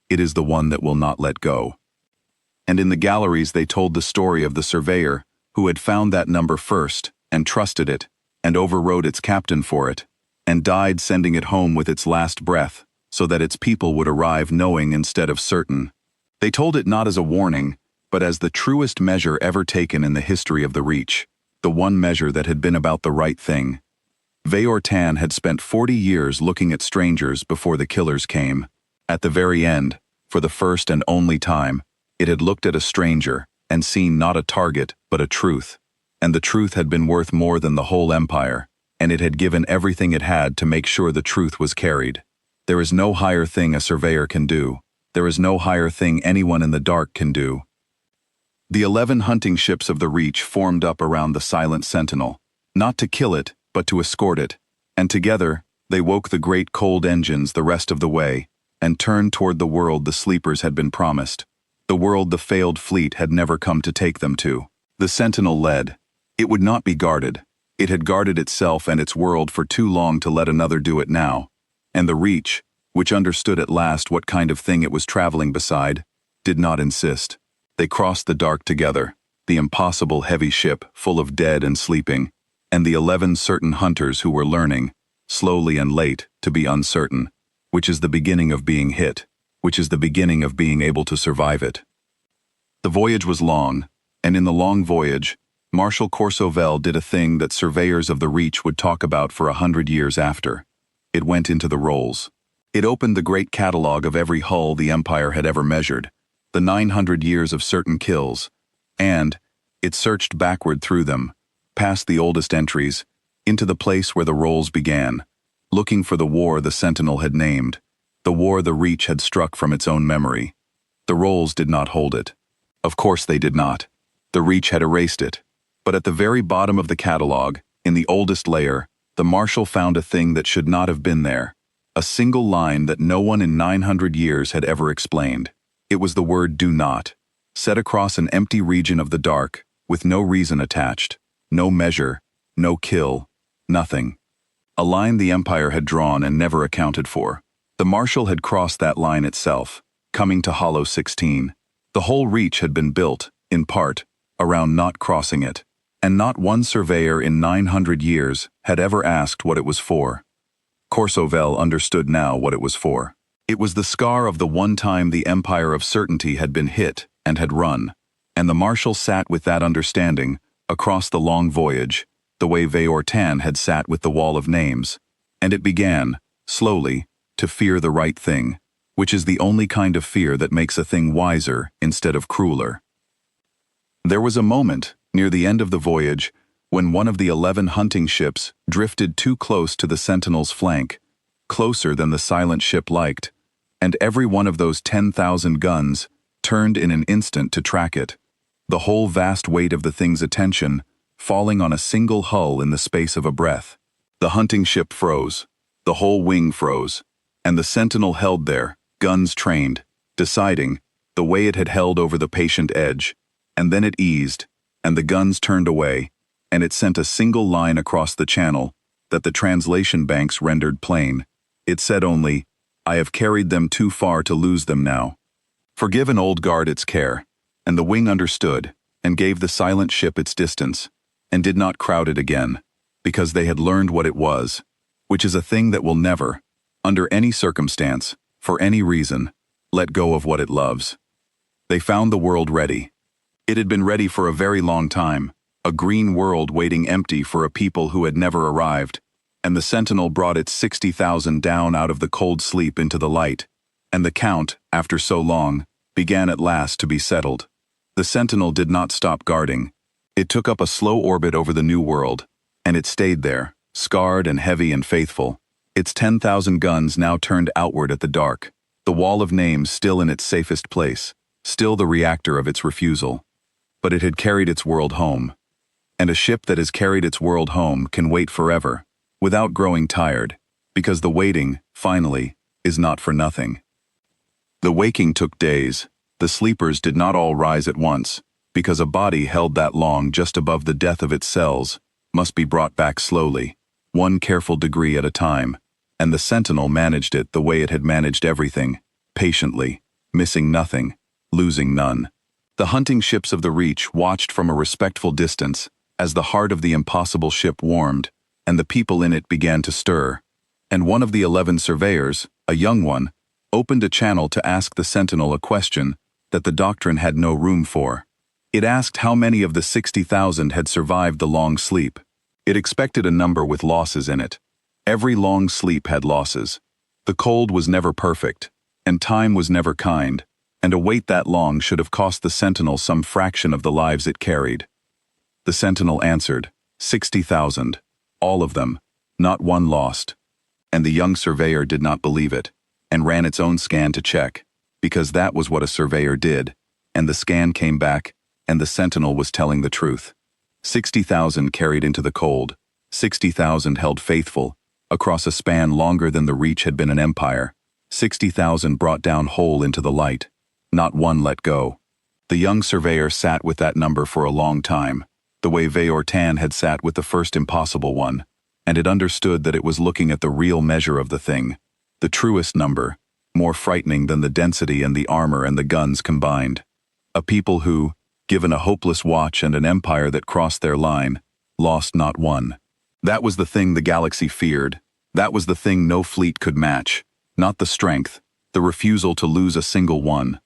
It is the one that will not let go. And in the galleries they told the story of the surveyor who had found that number first and trusted it and overrode its captain for it, and died sending it home with its last breath so that its people would arrive knowing instead of certain. They told it not as a warning, but as the truest measure ever taken in the history of the Reach, the one measure that had been about the right thing. Veyortan had spent 40 years looking at strangers before the killers came. At the very end, for the first and only time, it had looked at a stranger and seen not a target but a truth. And the truth had been worth more than the whole empire, and it had given everything it had to make sure the truth was carried. There is no higher thing a surveyor can do. There is no higher thing anyone in the dark can do. The 11 hunting ships of the Reach formed up around the silent sentinel, not to kill it, but to escort it, and together they woke the great cold engines the rest of the way, and turned toward the world the sleepers had been promised, the world the failed fleet had never come to take them to. The sentinel led. It would not be guarded. It had guarded itself and its world for too long to let another do it now. And the Reach, which understood at last what kind of thing it was traveling beside, did not insist. They crossed the dark together, the impossible heavy ship full of dead and sleeping, and the 11 certain hunters who were learning, slowly and late, to be uncertain, which is the beginning of being hit, which is the beginning of being able to survive it. The voyage was long, and in the long voyage, Marshal Courceuvel did a thing that surveyors of the Reach would talk about for 100 years after. It went into the rolls. It opened the great catalogue of every hull the Empire had ever measured, the 900 years of certain kills, and it searched backward through them, past the oldest entries, into the place where the rolls began, looking for the war the Sentinel had named, the war the Reach had struck from its own memory. The rolls did not hold it. Of course they did not. The Reach had erased it. But at the very bottom of the catalogue, in the oldest layer, the Marshal found a thing that should not have been there, a single line that no one in 900 years had ever explained. It was the word "do not," set across an empty region of the dark, with no reason attached, no measure, no kill, nothing. A line the Empire had drawn and never accounted for. The Marshal had crossed that line itself, coming to Hollow 16. The whole Reach had been built, in part, around not crossing it, and not one surveyor in 900 years had ever asked what it was for. Courceuvel understood now what it was for. It was the scar of the one time the Empire of Certainty had been hit, and had run. And the Marshal sat with that understanding, across the long voyage, the way Veortan had sat with the Wall of Names. And it began, slowly, to fear the right thing, which is the only kind of fear that makes a thing wiser instead of crueler. There was a moment, near the end of the voyage, when one of the 11 hunting ships drifted too close to the Sentinel's flank, closer than the silent ship liked, and every one of those 10,000 guns turned in an instant to track it, the whole vast weight of the thing's attention falling on a single hull in the space of a breath. The hunting ship froze, the whole wing froze, and the Sentinel held there, guns trained, deciding, the way it had held over the patient edge, and then it eased, and the guns turned away, and it sent a single line across the channel that the translation banks rendered plain. It said only, "I have carried them too far to lose them now." Forgive an old guard its care, and the wing understood, and gave the silent ship its distance, and did not crowd it again, because they had learned what it was, which is a thing that will never, under any circumstance, for any reason, let go of what it loves. They found the world ready. It had been ready for a very long time, a green world waiting empty for a people who had never arrived, and the Sentinel brought its 60,000 down out of the cold sleep into the light, and the count, after so long, began at last to be settled. The Sentinel did not stop guarding. It took up a slow orbit over the new world, and it stayed there, scarred and heavy and faithful, its 10,000 guns now turned outward at the dark, the Wall of Names still in its safest place, still the reactor of its refusal. But it had carried its world home. And a ship that has carried its world home can wait forever, without growing tired, because the waiting, finally, is not for nothing. The waking took days. The sleepers did not all rise at once, because a body held that long just above the death of its cells must be brought back slowly, one careful degree at a time, and the Sentinel managed it the way it had managed everything, patiently, missing nothing, losing none. The hunting ships of the Reach watched from a respectful distance as the heart of the impossible ship warmed, and the people in it began to stir, and one of the 11 surveyors, a young one, opened a channel to ask the Sentinel a question that the doctrine had no room for. It asked how many of the 60,000 had survived the long sleep. It expected a number with losses in it. Every long sleep had losses. The cold was never perfect, and time was never kind, and a wait that long should have cost the Sentinel some fraction of the lives it carried. The Sentinel answered, 60,000, all of them, not one lost. And the young surveyor did not believe it, and ran its own scan to check, because that was what a surveyor did, and the scan came back, and the Sentinel was telling the truth. 60,000 carried into the cold, 60,000 held faithful, across a span longer than the Reach had been an empire, 60,000 brought down whole into the light. Not one let go. The young surveyor sat with that number for a long time, the way Veortan had sat with the first impossible one, and it understood that it was looking at the real measure of the thing, the truest number, more frightening than the density and the armor and the guns combined. A people who, given a hopeless watch and an empire that crossed their line, lost not one. That was the thing the galaxy feared. That was the thing no fleet could match, not the strength, the refusal to lose a single one.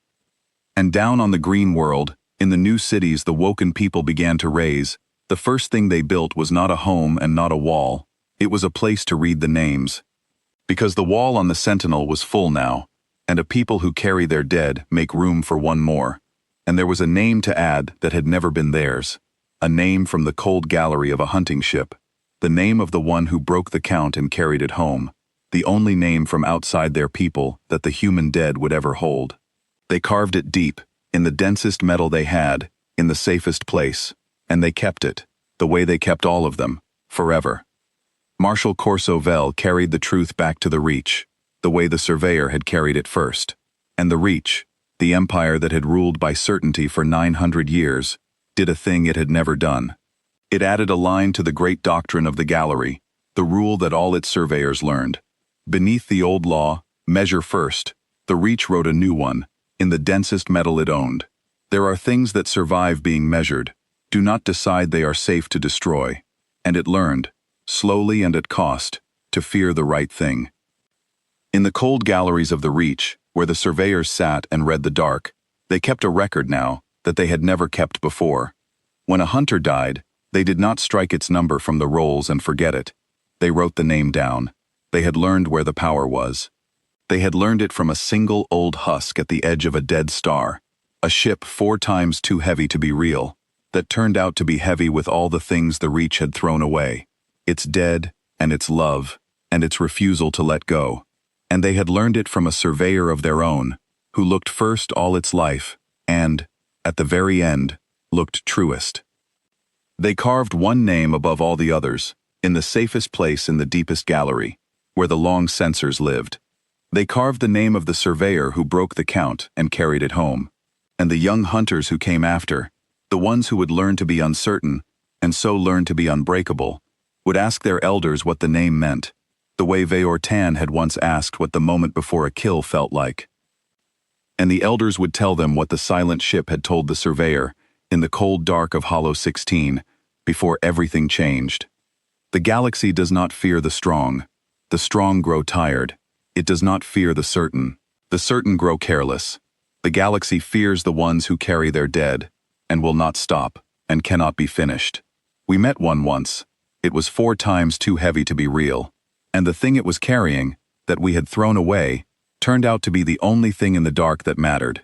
And down on the green world, in the new cities the woken people began to raise, the first thing they built was not a home and not a wall, it was a place to read the names. Because the wall on the Sentinel was full now, and a people who carry their dead make room for one more, and there was a name to add that had never been theirs, a name from the cold gallery of a hunting ship, the name of the one who broke the count and carried it home, the only name from outside their people that the human dead would ever hold. They carved it deep, in the densest metal they had, in the safest place, and they kept it, the way they kept all of them, forever. Marshal Courceuvel carried the truth back to the Reach, the way the surveyor had carried it first, and the Reach, the empire that had ruled by certainty for 900 years, did a thing it had never done. It added a line to the great doctrine of the gallery, the rule that all its surveyors learned. Beneath the old law, measure first, the Reach wrote a new one, in the densest metal it owned. There are things that survive being measured. Do not decide they are safe to destroy. And it learned, slowly and at cost, to fear the right thing. In the cold galleries of the Reach, where the surveyors sat and read the dark, They kept a record now that they had never kept before. When a hunter died, they did not strike its number from the rolls and forget it. They wrote the name down. They had learned where the power was. They had learned it from a single old husk at the edge of a dead star, a ship 4 times too heavy to be real, that turned out to be heavy with all the things the Reach had thrown away, its dead, and its love, and its refusal to let go. And they had learned it from a surveyor of their own, who looked first all its life, and, at the very end, looked truest. They carved one name above all the others, in the safest place in the deepest gallery, where the long censors lived. They carved the name of the surveyor who broke the count and carried it home. And the young hunters who came after, the ones who would learn to be uncertain, and so learn to be unbreakable, would ask their elders what the name meant, the way Veortan had once asked what the moment before a kill felt like. And the elders would tell them what the silent ship had told the surveyor, in the cold dark of Hollow 16, before everything changed. The galaxy does not fear the strong grow tired. It does not fear the certain grow careless. The galaxy fears the ones who carry their dead, and will not stop, and cannot be finished. We met one once. It was 4 times too heavy to be real, and the thing it was carrying, that we had thrown away, turned out to be the only thing in the dark that mattered.